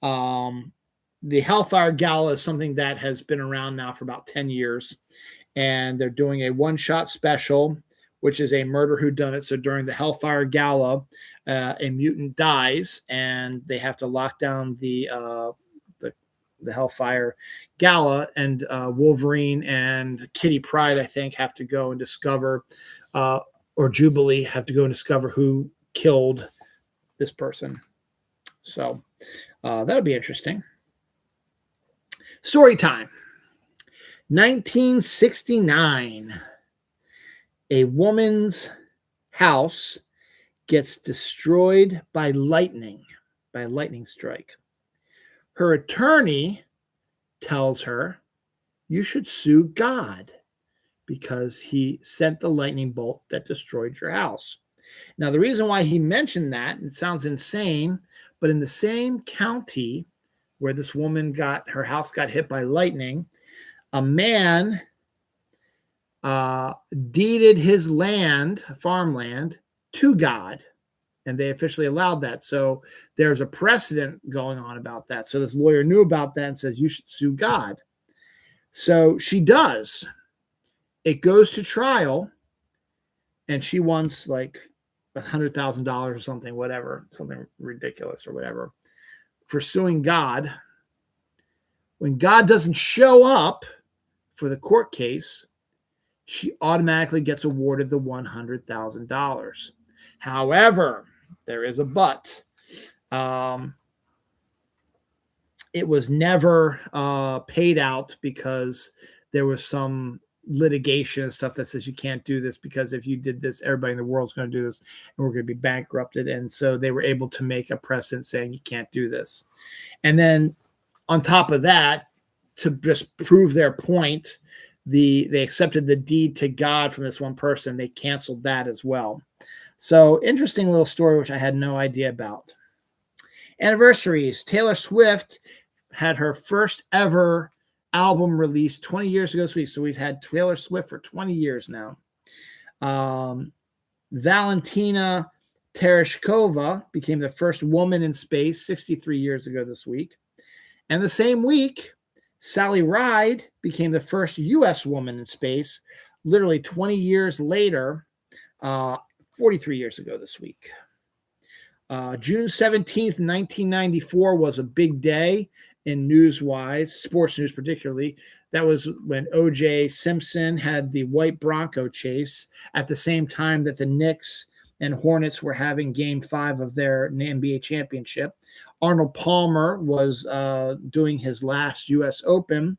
The Hellfire Gala is something that has been around now for about 10 years. And they're doing a one-shot special, which is a murder whodunit. So during the Hellfire Gala, a mutant dies, and they have to lock down the Hellfire Gala. And Wolverine and Kitty Pryde, I think, have to go and discover, or Jubilee have to go and discover who killed this person. So that'll be interesting. Story time. 1969. A woman's house gets destroyed by a lightning strike. Her attorney tells her, you should sue God because he sent the lightning bolt that destroyed your house. Now, the reason why he mentioned that, it sounds insane, but in the same county where this woman her house got hit by lightning, a man deeded his farmland, to God, and they officially allowed that. So there's a precedent going on about that. So this lawyer knew about that and says, you should sue God. So she does. It goes to trial, and she wants like $100,000 or something, whatever, something ridiculous or whatever, for suing God. When God doesn't show up for the court case, she automatically gets awarded the $100,000. However, there is a but. It was never paid out because there was some litigation and stuff that says you can't do this, because if you did this, everybody in the world is going to do this and we're going to be bankrupted. And so they were able to make a precedent saying you can't do this. And then on top of that, to just prove their point, they accepted the deed to God from this one person. They canceled that as well. So interesting little story, which I had no idea about. Anniversaries. Taylor Swift had her first ever album released 20 years ago this week. So we've had Taylor Swift for 20 years now. Valentina Tereshkova became the first woman in space 63 years ago this week. And the same week, Sally Ride became the first U.S. woman in space, literally 20 years later, 43 years ago this week. June 17th, 1994 was a big day in news-wise, sports news particularly. That was when O.J. Simpson had the white Bronco chase at the same time that the Knicks and Hornets were having Game 5 of their NBA championship. Arnold Palmer was doing his last U.S. Open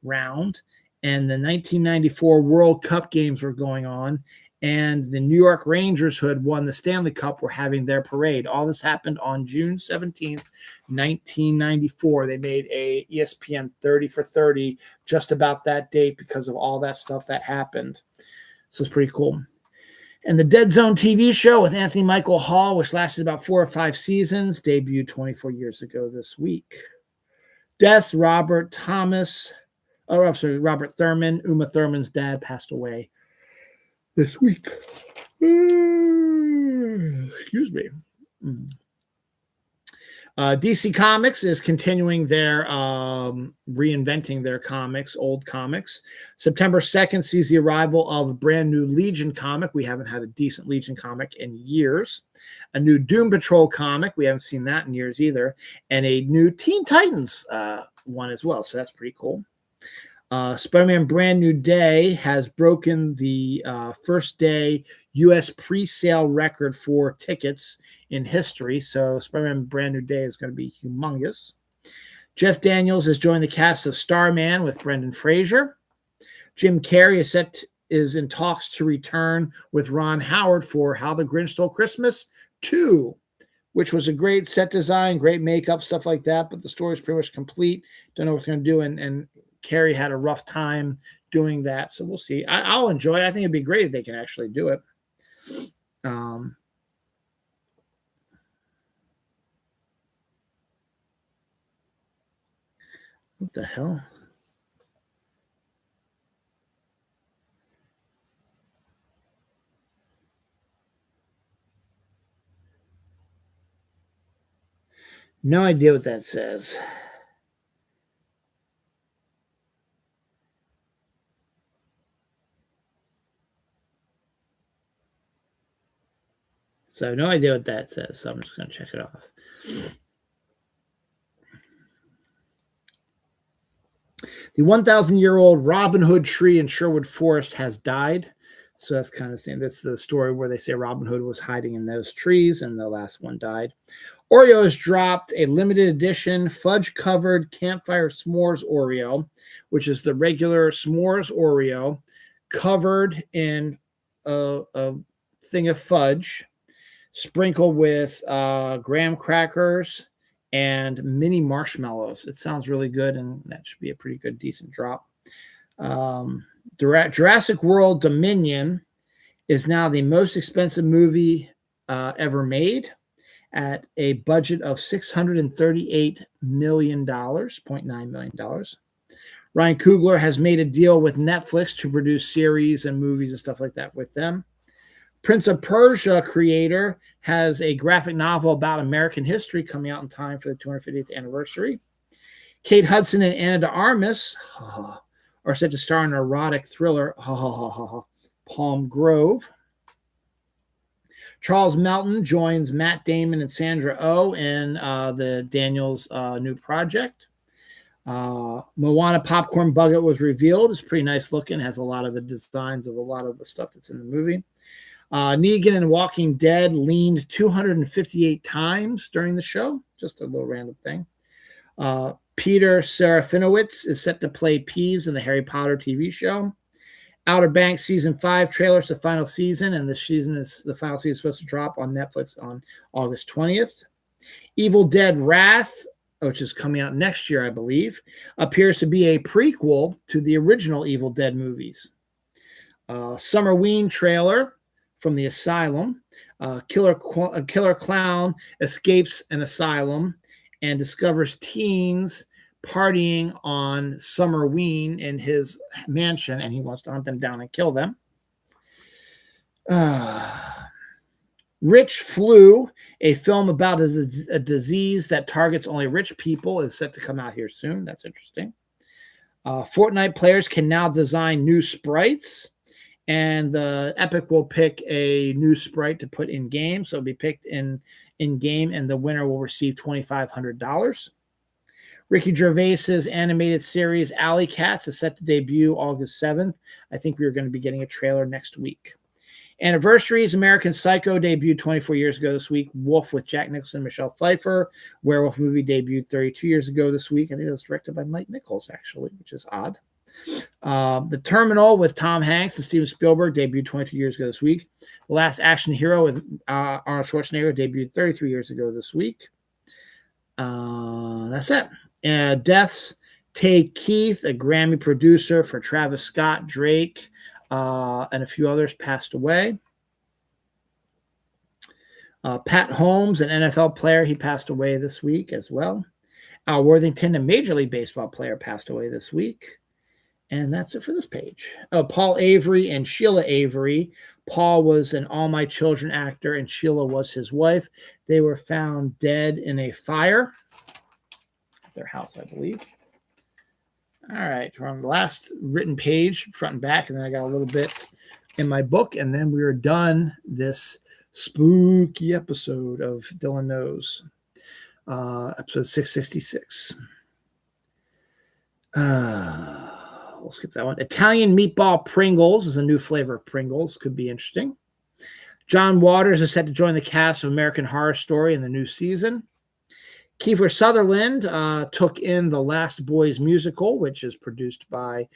round, and the 1994 World Cup games were going on, and the New York Rangers, who had won the Stanley Cup, were having their parade. All this happened on June 17th, 1994. They made a ESPN 30 for 30 just about that date because of all that stuff that happened. So it's pretty cool. And the Dead Zone TV show with Anthony Michael Hall, which lasted about 4 or 5 seasons, debuted 24 years ago this week. Deaths: Robert Thurman. Uma Thurman's dad passed away this week. Excuse me. DC Comics is continuing their reinventing their comics, old comics. September 2nd sees the arrival of a brand new Legion comic. We haven't had a decent Legion comic in years. A new Doom Patrol comic. We haven't seen that in years either. And a new Teen Titans one as well. So that's pretty cool. Spider-Man Brand New Day has broken the first day U.S. pre-sale record for tickets in history. So Spider-Man Brand New Day is going to be humongous. Jeff Daniels has joined the cast of Starman with Brendan Fraser. Jim Carrey is in talks to return with Ron Howard for How the Grinch Stole Christmas 2, which was a great set design, great makeup, stuff like that. But the story is pretty much complete. Don't know what they're going to do. And Carrie had a rough time doing that, so we'll see. I'll enjoy it. I think it'd be great if they can actually do it. What the hell? No idea what that says. So no idea what that says, so I'm just going to check it off. The 1,000-year-old Robin Hood tree in Sherwood Forest has died. So that's kind of saying that's the story where they say Robin Hood was hiding in those trees and the last one died. Oreo has dropped a limited edition fudge-covered campfire s'mores Oreo, which is the regular s'mores Oreo covered in a thing of fudge, sprinkled with graham crackers and mini marshmallows. It sounds really good, and that should be a pretty good, decent drop. Jurassic World Dominion is now the most expensive movie ever made at a budget of $638 million, $0.9 million. Ryan Coogler has made a deal with Netflix to produce series and movies and stuff like that with them. Prince of Persia creator has a graphic novel about American history coming out in time for the 250th anniversary. Kate Hudson and Anna de Armas are set to star in an erotic thriller, Palm Grove. Charles Melton joins Matt Damon and Sandra Oh in the Daniels new project. Moana Popcorn Bucket was revealed. It's pretty nice looking. Has a lot of the designs of a lot of the stuff that's in the movie. Negan and Walking Dead leaned 258 times during the show. Just a little random thing. Peter Serafinowicz is set to play Peeves in the Harry Potter TV show. Outer Banks Season 5 trailers to final season, and the final season is supposed to drop on Netflix on August 20th. Evil Dead Wrath, which is coming out next year, I believe, appears to be a prequel to the original Evil Dead movies. Summerween trailer from the asylum. A killer clown escapes an asylum and discovers teens partying on Summerween in his mansion, and he wants to hunt them down and kill them. Rich Flu, a film about a disease that targets only rich people, is set to come out here soon. That's interesting. Fortnite players can now design new sprites, and the Epic will pick a new sprite to put in game. So it'll be picked in game, and the winner will receive $2,500. Ricky Gervais's animated series Alley Cats is set to debut August 7th. I think we're going to be getting a trailer next week. Anniversaries: American Psycho debuted 24 years ago this week. Wolf with Jack Nicholson and Michelle Pfeiffer. Werewolf movie debuted 32 years ago this week. I think it was directed by Mike Nichols, actually, which is odd. The Terminal with Tom Hanks and Steven Spielberg debuted 22 years ago this week. The Last Action Hero with Arnold Schwarzenegger debuted 33 years ago this week. That's it. Deaths. Tay Keith, a Grammy producer for Travis Scott, Drake, and a few others, passed away. Pat Holmes, an NFL player, he passed away this week as well. Al Worthington, a Major League Baseball player, passed away this week. And that's it for this page. Paul Avery and Sheila Avery. Paul was an All My Children actor, and Sheila was his wife. They were found dead in a fire at their house, I believe. All right, we're on the last written page, front and back, and then I got a little bit in my book, and then we are done this spooky episode of Dylan Knows, episode 666. We'll skip that one. Italian meatball Pringles is a new flavor of Pringles. Could be interesting. John Waters is set to join the cast of American Horror Story in the new season. Kiefer Sutherland took in The Last Boys musical, which is produced by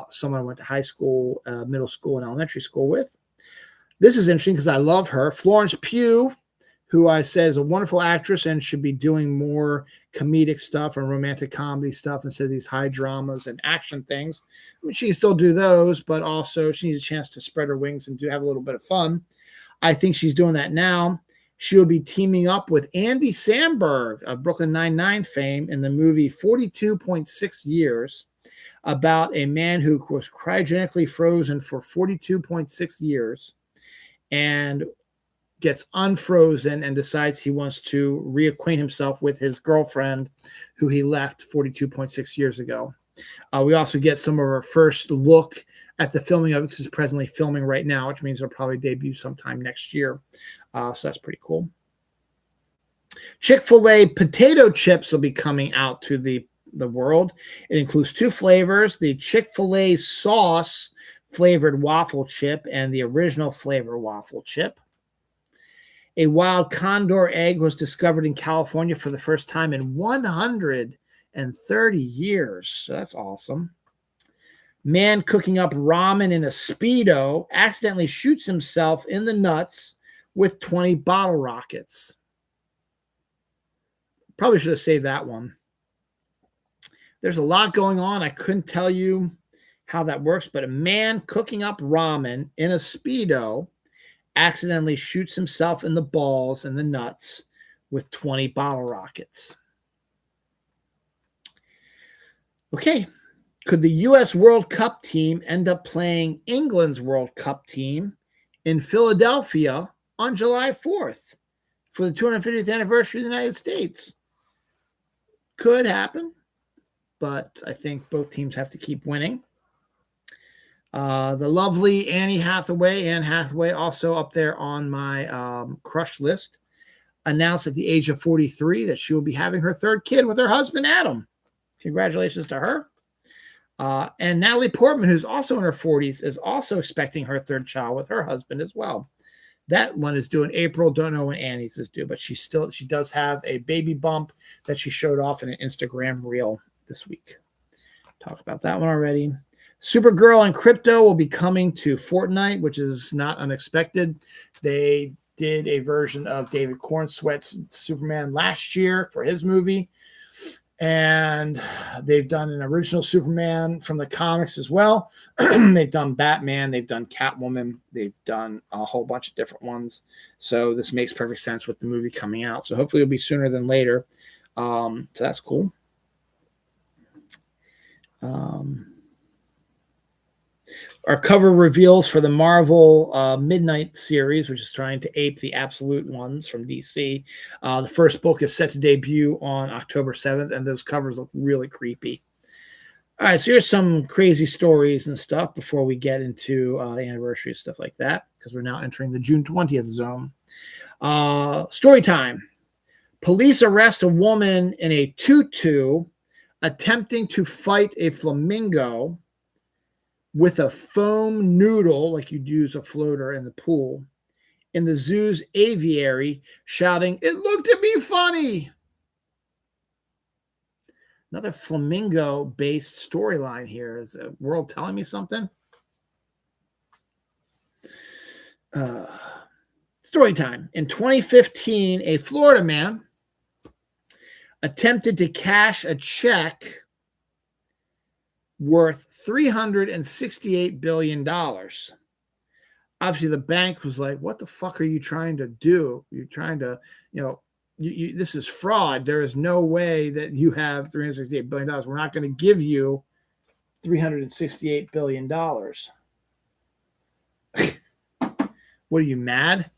someone I went to high school, middle school, and elementary school with. This is interesting because I love her. Florence Pugh, who I said is a wonderful actress and should be doing more comedic stuff and romantic comedy stuff instead of these high dramas and action things. I mean, she can still do those, but also she needs a chance to spread her wings and have a little bit of fun. I think she's doing that now. She will be teaming up with Andy Samberg of Brooklyn Nine-Nine fame in the movie 42.6 Years, about a man who was cryogenically frozen for 42.6 years and gets unfrozen and decides he wants to reacquaint himself with his girlfriend who he left 42.6 years ago. We also get some of our first look at the filming of it because it's presently filming right now, which means it'll probably debut sometime next year. So that's pretty cool. Chick-fil-A potato chips will be coming out to the world. It includes two flavors, the Chick-fil-A sauce flavored waffle chip and the original flavor waffle chip. A wild condor egg was discovered in California for the first time in 130 years. So that's awesome. Man cooking up ramen in a Speedo accidentally shoots himself in the nuts with 20 bottle rockets. Probably should have saved that one. There's a lot going on. I couldn't tell you how that works, but a man cooking up ramen in a Speedo accidentally shoots himself in the balls and the nuts with 20 bottle rockets. Okay. Could the U.S. World Cup team end up playing England's World Cup team in Philadelphia on July 4th for the 250th anniversary of the United States? Could happen, but I think both teams have to keep winning. The lovely Anne Hathaway, also up there on my crush list, announced at the age of 43 that she will be having her third kid with her husband, Adam. Congratulations to her. And Natalie Portman, who's also in her 40s, is also expecting her third child with her husband as well. That one is due in April. Don't know when Annie's is due, but she does have a baby bump that she showed off in an Instagram reel this week. Talked about that one already. Supergirl and Crypto will be coming to Fortnite, which is not unexpected. They did a version of David Cornsweat's Superman last year for his movie. And they've done an original Superman from the comics as well. They've done Batman. They've done Catwoman. They've done a whole bunch of different ones. So this makes perfect sense with the movie coming out. So hopefully it'll be sooner than later. So that's cool. Our cover reveals for the Marvel Midnight series, which is trying to ape the Absolute ones from DC. The first book is set to debut on October 7th, and those covers look really creepy. All right, so here's some crazy stories and stuff before we get into the anniversary and stuff like that, because we're now entering the June 20th zone. Story time. Police arrest a woman in a tutu attempting to fight a flamingo with a foam noodle, like you'd use a floater in the pool, in the zoo's aviary, shouting, "It looked at me funny." Another flamingo-based storyline here. Is the world telling me something? Story time. In 2015, a Florida man attempted to cash a check worth $368 billion. Obviously, the bank was like, what the fuck are you trying to do? You're trying to, this is fraud. There is no way that you have $368 billion. We're not going to give you $368 billion. What are you, mad?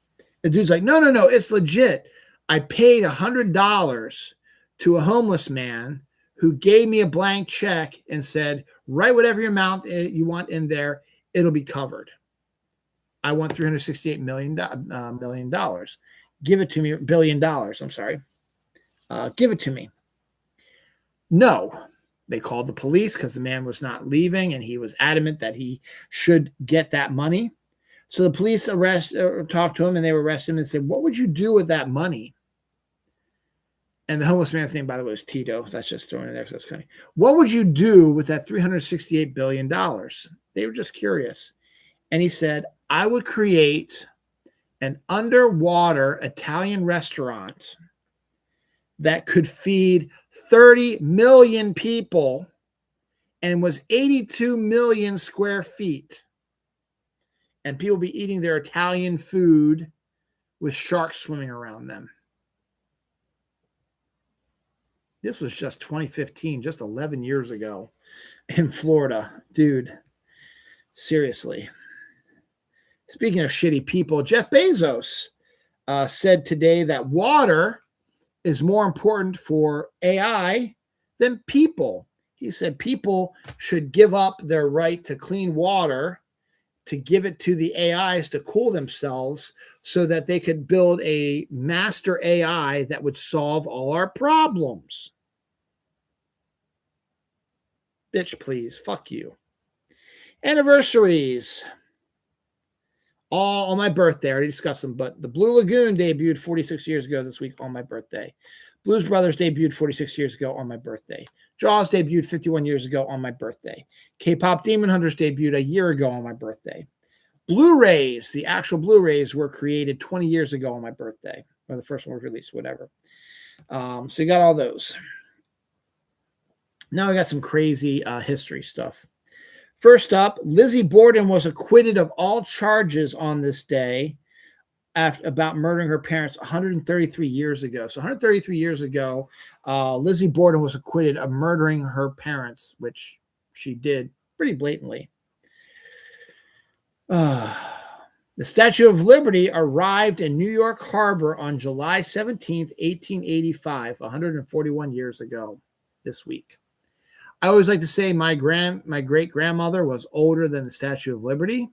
The dude's like, no, it's legit. I paid $100 to a homeless man who gave me a blank check and said, write whatever amount you want in there. It'll be covered. I want $368 million. Give it to me. $1 billion. I'm sorry. Give it to me. No. They called the police because the man was not leaving and he was adamant that he should get that money. So the police talked to him and they arrested him and said, what would you do with that money? And the homeless man's name, by the way, was Tito. That's just thrown in there. So that's funny. What would you do with that $368 billion? They were just curious. And he said, I would create an underwater Italian restaurant that could feed 30 million people and was 82 million square feet. And people be eating their Italian food with sharks swimming around them. This was just 2015, just 11 years ago in Florida. Dude, seriously. Speaking of shitty people, Jeff Bezos said today that water is more important for AI than people. He said people should give up their right to clean water to give it to the AIs to cool themselves so that they could build a master AI that would solve all our problems. Bitch, please. Fuck you. Anniversaries. All on my birthday. I already discussed them, but the Blue Lagoon debuted 46 years ago this week on my birthday. Blues Brothers debuted 46 years ago on my birthday. Jaws debuted 51 years ago on my birthday. K-Pop Demon Hunters debuted a year ago on my birthday. Blu-rays, the actual Blu-rays, were created 20 years ago on my birthday, or the first one was released, whatever. So you got all those. Now I got some crazy history stuff. First up, Lizzie Borden was acquitted of all charges on this day about murdering her parents 133 years ago. So 133 years ago, Lizzie Borden was acquitted of murdering her parents, which she did pretty blatantly. The Statue of Liberty arrived in New York Harbor on July 17th, 1885, 141 years ago this week. I always like to say my great-grandmother was older than the Statue of Liberty.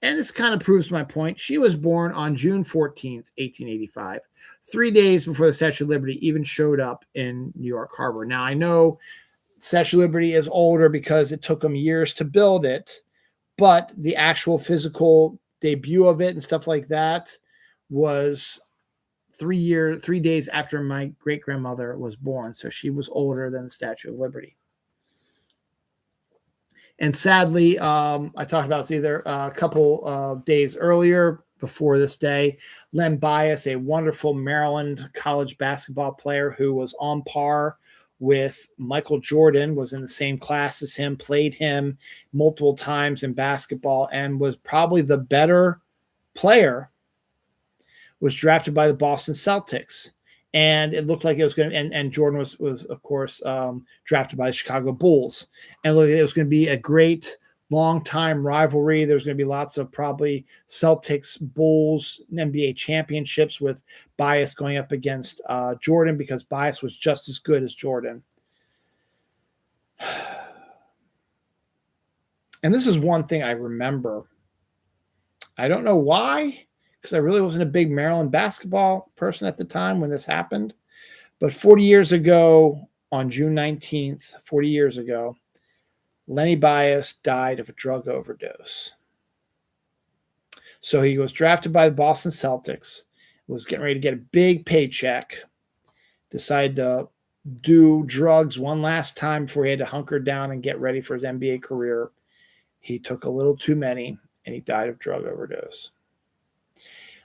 And this kind of proves my point. She was born on June 14th, 1885, 3 days before the Statue of Liberty even showed up in New York Harbor. Now, I know Statue of Liberty is older because it took them years to build it, but the actual physical debut of it and stuff like that was 3 days after my great-grandmother was born. So she was older than the Statue of Liberty. And sadly, I talked about this either a couple of days earlier before this day. Len Bias, a wonderful Maryland college basketball player who was on par with Michael Jordan, was in the same class as him, played him multiple times in basketball, and was probably the better player, was drafted by the Boston Celtics. And it looked like it was going to, and Jordan was of course, drafted by the Chicago Bulls. And look, it was going to be a great long-time rivalry. There's going to be lots of probably Celtics, Bulls, NBA championships with Bias going up against Jordan because Bias was just as good as Jordan. And this is one thing I remember. I don't know why, because I really wasn't a big Maryland basketball person at the time when this happened. But 40 years ago, on June 19th, 40 years ago, Lenny Bias died of a drug overdose. So he was drafted by the Boston Celtics, was getting ready to get a big paycheck, decided to do drugs one last time before he had to hunker down and get ready for his NBA career. He took a little too many, and he died of drug overdose.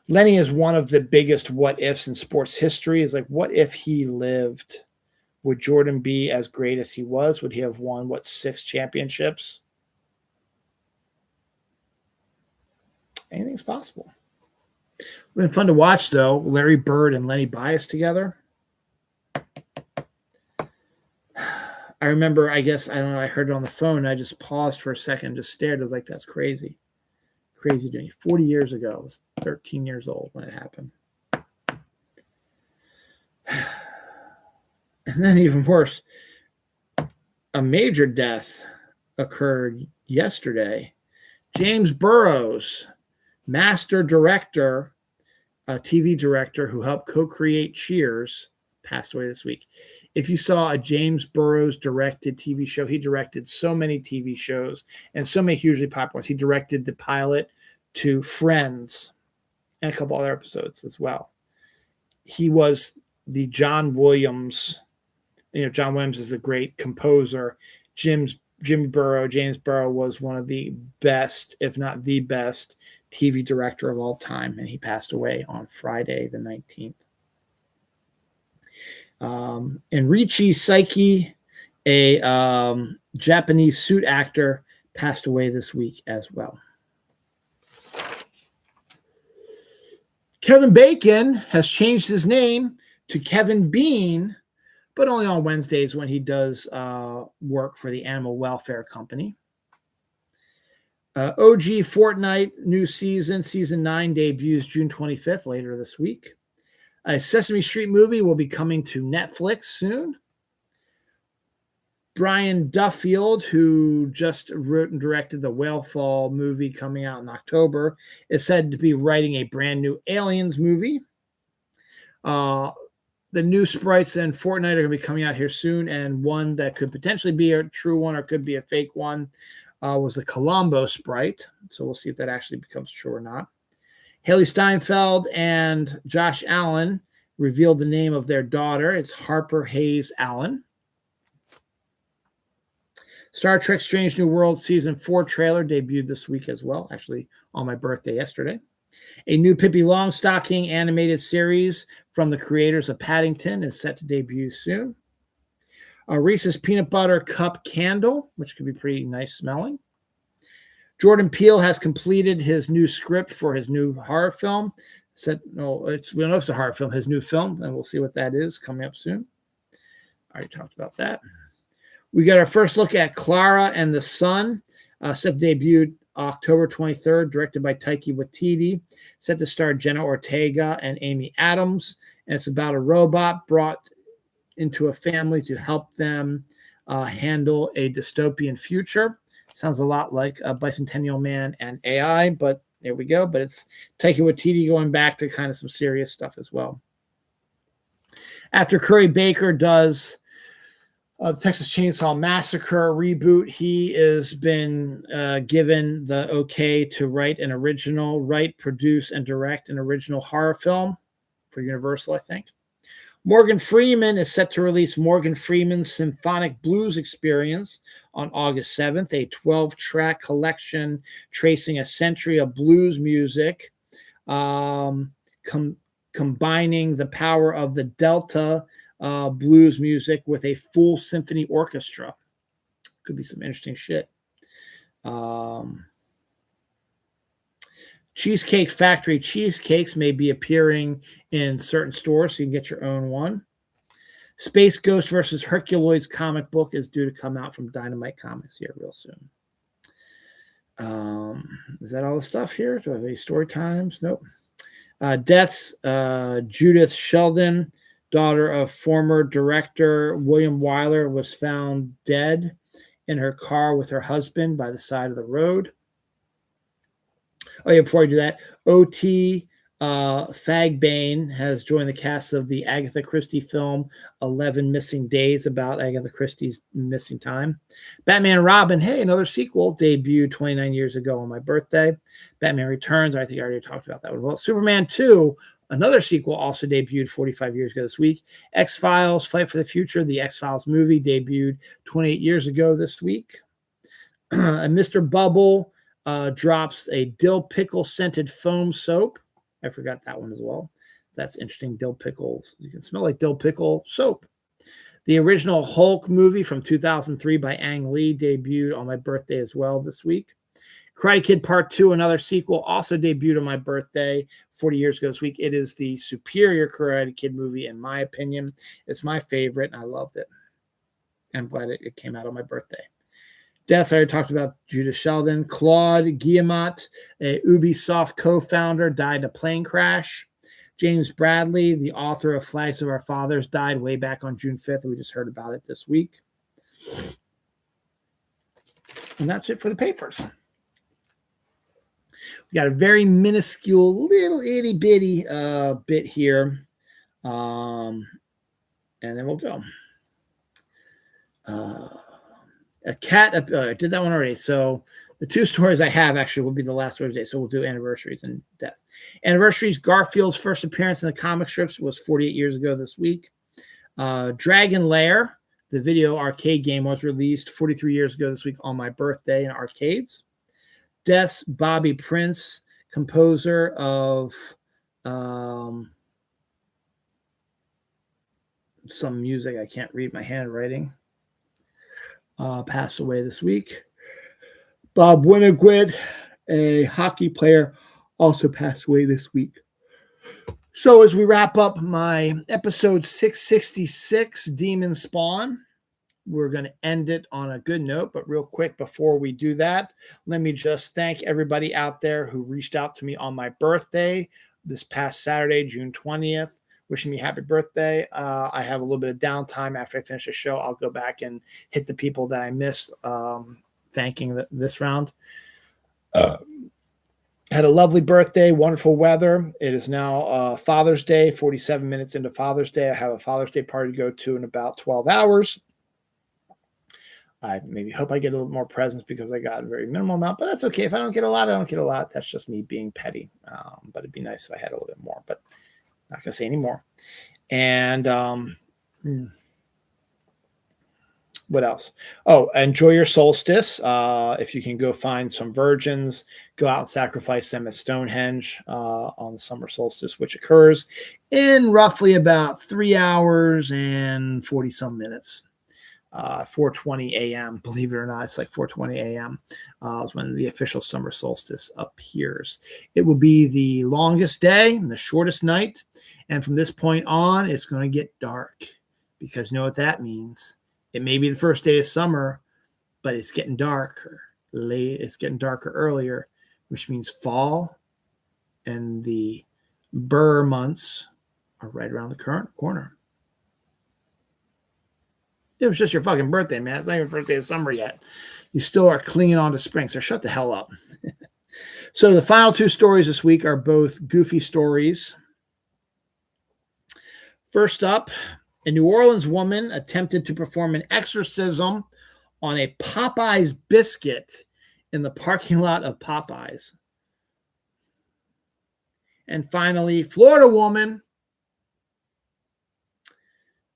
Lenny is one of the biggest what ifs in sports history. Is like, what if he lived? Would Jordan be as great as he was? Would he have won, 6 championships? Anything's possible. It's been fun to watch, though. Larry Bird and Lenny Bias together. I remember, I don't know, I heard it on the phone. And I just paused for a second, just stared. I was like, that's crazy. Crazy doing it. 40 years ago. I was 13 years old when it happened. And then even worse, a major death occurred yesterday. James Burrows, master director, a TV director who helped co-create Cheers, passed away this week. If you saw a James Burrows directed TV show, he directed so many TV shows and so many hugely popular ones. He directed the pilot to Friends and a couple other episodes as well. He was the John Williams. John Williams is a great composer. James Burrow was one of the best, if not the best, TV director of all time, and he passed away on Friday the 19th. Enrichi Saiki, a Japanese suit actor, passed away this week as well. Kevin Bacon has changed his name to Kevin Bean, but only on Wednesdays when he does work for the Animal Welfare Company. OG Fortnite new season 9 debuts June 25th, later this week. A Sesame Street movie will be coming to Netflix soon. Brian Duffield, who just wrote and directed the Whalefall movie coming out in October, is said to be writing a brand new Aliens movie. The new sprites in Fortnite are going to be coming out here soon, and one that could potentially be a true one or could be a fake one was the Colombo sprite. So we'll see if that actually becomes true or not. Haley Steinfeld and Josh Allen revealed the name of their daughter. It's Harper Hayes Allen. Star Trek Strange New World Season 4 trailer debuted this week as well, actually on my birthday yesterday. A new Pippi Longstocking animated series from the creators of Paddington is set to debut soon. A Reese's Peanut Butter Cup candle, which could be pretty nice smelling. Jordan Peele has completed his new script for his new horror film. We don't know if it's a horror film, his new film, and we'll see what that is coming up soon. I already talked about that. We got our first look at Clara and the Sun, set to debut October 23rd, directed by Taika Waititi, set to star Jenna Ortega and Amy Adams. And it's about a robot brought into a family to help them handle a dystopian future. Sounds a lot like Bicentennial Man and AI, but there we go. But it's Taika Waititi going back to kind of some serious stuff as well. After Curry Baker does the Texas Chainsaw Massacre reboot, he has been given the okay to write, produce, and direct an original horror film for Universal, I think. Morgan Freeman is set to release Morgan Freeman's Symphonic Blues Experience on August 7th, a 12-track collection tracing a century of blues music, combining the power of the Delta blues music with a full symphony orchestra. Could be some interesting shit. Cheesecake Factory cheesecakes may be appearing in certain stores, so you can get your own one. Space Ghost versus Herculoids comic book is due to come out from Dynamite Comics here real soon. Is that all the stuff here? Do I have any story times? Nope. Deaths. Judith Sheldon, daughter of former director William Wyler, was found dead in her car with her husband by the side of the road. Oh, yeah, before I do that, OT Fagbane has joined the cast of the Agatha Christie film 11 Missing Days about Agatha Christie's missing time. Batman and Robin, hey, another sequel, debuted 29 years ago on my birthday. Batman Returns, I think I already talked about that one. Well, Superman 2, another sequel, also debuted 45 years ago this week. X-Files, Fight for the Future, the X-Files movie, debuted 28 years ago this week. And Mr. Bubble drops a dill pickle scented foam soap. I forgot that one as well. That's interesting. Dill pickles. You can smell like dill pickle soap. The original Hulk movie from 2003 by Ang Lee debuted on my birthday as well this week. Karate Kid Part 2, another sequel, also debuted on my birthday 40 years ago this week. It is the superior Karate Kid movie, in my opinion. It's my favorite, and I loved it. I'm glad it came out on my birthday. Death, I already talked about Judah Sheldon. Claude Guillemot, a Ubisoft co-founder, died in a plane crash. James Bradley, the author of Flags of Our Fathers, died way back on June 5th. We just heard about it this week. And that's it for the papers. We got a very minuscule, little itty-bitty bit here. And then we'll go. A cat, I did that one already. So the two stories I have actually will be the last story today. So we'll do anniversaries and deaths. Anniversaries, Garfield's first appearance in the comic strips was 48 years ago this week. Dragon Lair, the video arcade game, was released 43 years ago this week on my birthday in arcades. Deaths, Bobby Prince, composer of some music. I can't read my handwriting. Passed away this week. Bob Winneguid, a hockey player, also passed away this week. So as we wrap up my episode 666, Demon Spawn, we're going to end it on a good note. But real quick, before we do that, let me just thank everybody out there who reached out to me on my birthday this past Saturday, June 20th. Wishing me happy birthday. I have a little bit of downtime after I finish the show. I'll go back and hit the people that I missed, thanking this round. Had a lovely birthday, wonderful weather. It is now Father's Day, 47 minutes into Father's Day. I have a Father's Day party to go to in about 12 hours. I maybe hope I get a little more presents because I got a very minimal amount, but that's okay. If I don't get a lot, I don't get a lot. That's just me being petty. But it'd be nice if I had a little bit more, but not going to say any more. And what else? Oh, enjoy your solstice. If you can go find some virgins, go out and sacrifice them at Stonehenge on the summer solstice, which occurs in roughly about 3 hours and 40 some minutes. 4:20 a.m. Believe it or not, it's like 4:20 a.m. Is when the official summer solstice appears. It will be the longest day and the shortest night. And from this point on, it's going to get dark because you know what that means. It may be the first day of summer, but it's getting darker late. It's getting darker earlier, which means fall and the Burr months are right around the current corner. It was just your fucking birthday, man. It's not even first day of summer yet. You still are clinging on to spring, so shut the hell up. So the final two stories this week are both goofy stories. First up, a New Orleans woman attempted to perform an exorcism on a Popeyes biscuit in the parking lot of Popeyes. And finally, Florida woman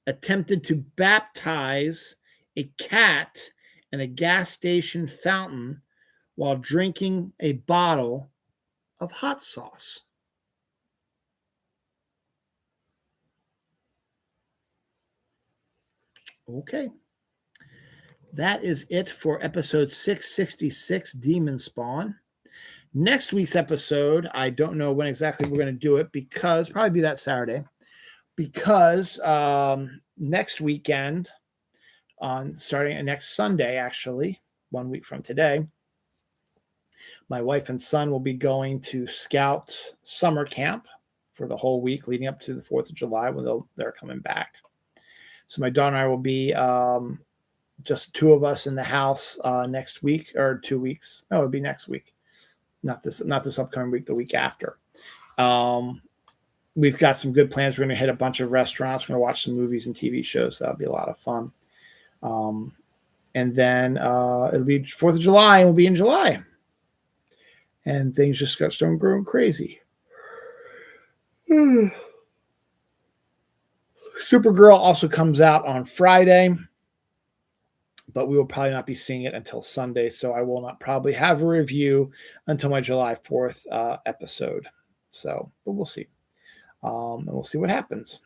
attempted to baptize a cat in a gas station fountain while drinking a bottle of hot sauce. Okay. That is it for episode 666, Demon Spawn. Next week's episode, I don't know when exactly we're going to do it because probably be that Saturday. Because next weekend, starting next Sunday, actually, 1 week from today, my wife and son will be going to Scout summer camp for the whole week leading up to the 4th of July when they're coming back. So my daughter and I will be just two of us in the house next week or 2 weeks. No, it'll be next week. Not this upcoming week, the week after. We've got some good plans. We're going to hit a bunch of restaurants. We're going to watch some movies and TV shows. That'll be a lot of fun. And then it'll be 4th of July, and we'll be in July. And things just start growing crazy. Supergirl also comes out on Friday, but we will probably not be seeing it until Sunday. So I will not probably have a review until my July 4th episode. So, but we'll see. And we'll see what happens.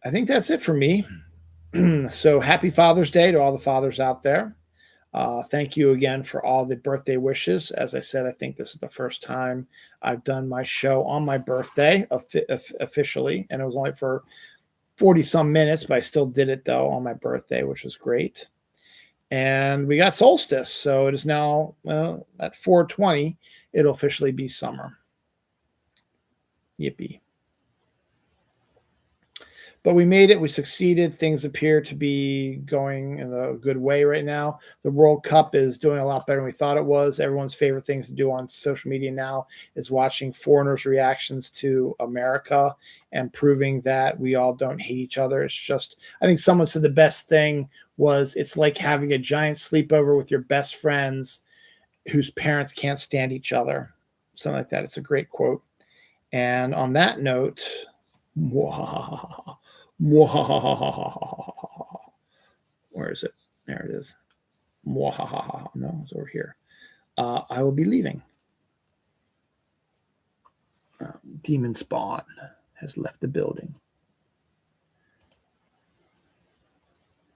I think that's it for me. So happy Father's Day to all the fathers out there. Thank you again for all the birthday wishes. As I said, I think this is the first time I've done my show on my birthday officially, and it was only for 40 some minutes, but I still did it though on my birthday, which was great. And we got solstice, so it is now at 4:20. It'll officially be summer. Yippee. But we made it. We succeeded. Things appear to be going in a good way right now. The World Cup is doing a lot better than we thought it was. Everyone's favorite things to do on social media now is watching foreigners' reactions to America and proving that we all don't hate each other. It's just, I think someone said the best thing was it's like having a giant sleepover with your best friends whose parents can't stand each other. Something like that. It's a great quote. And on that note, where is it? There it is. No, it's over here. I will be leaving. Demon Spawn has left the building.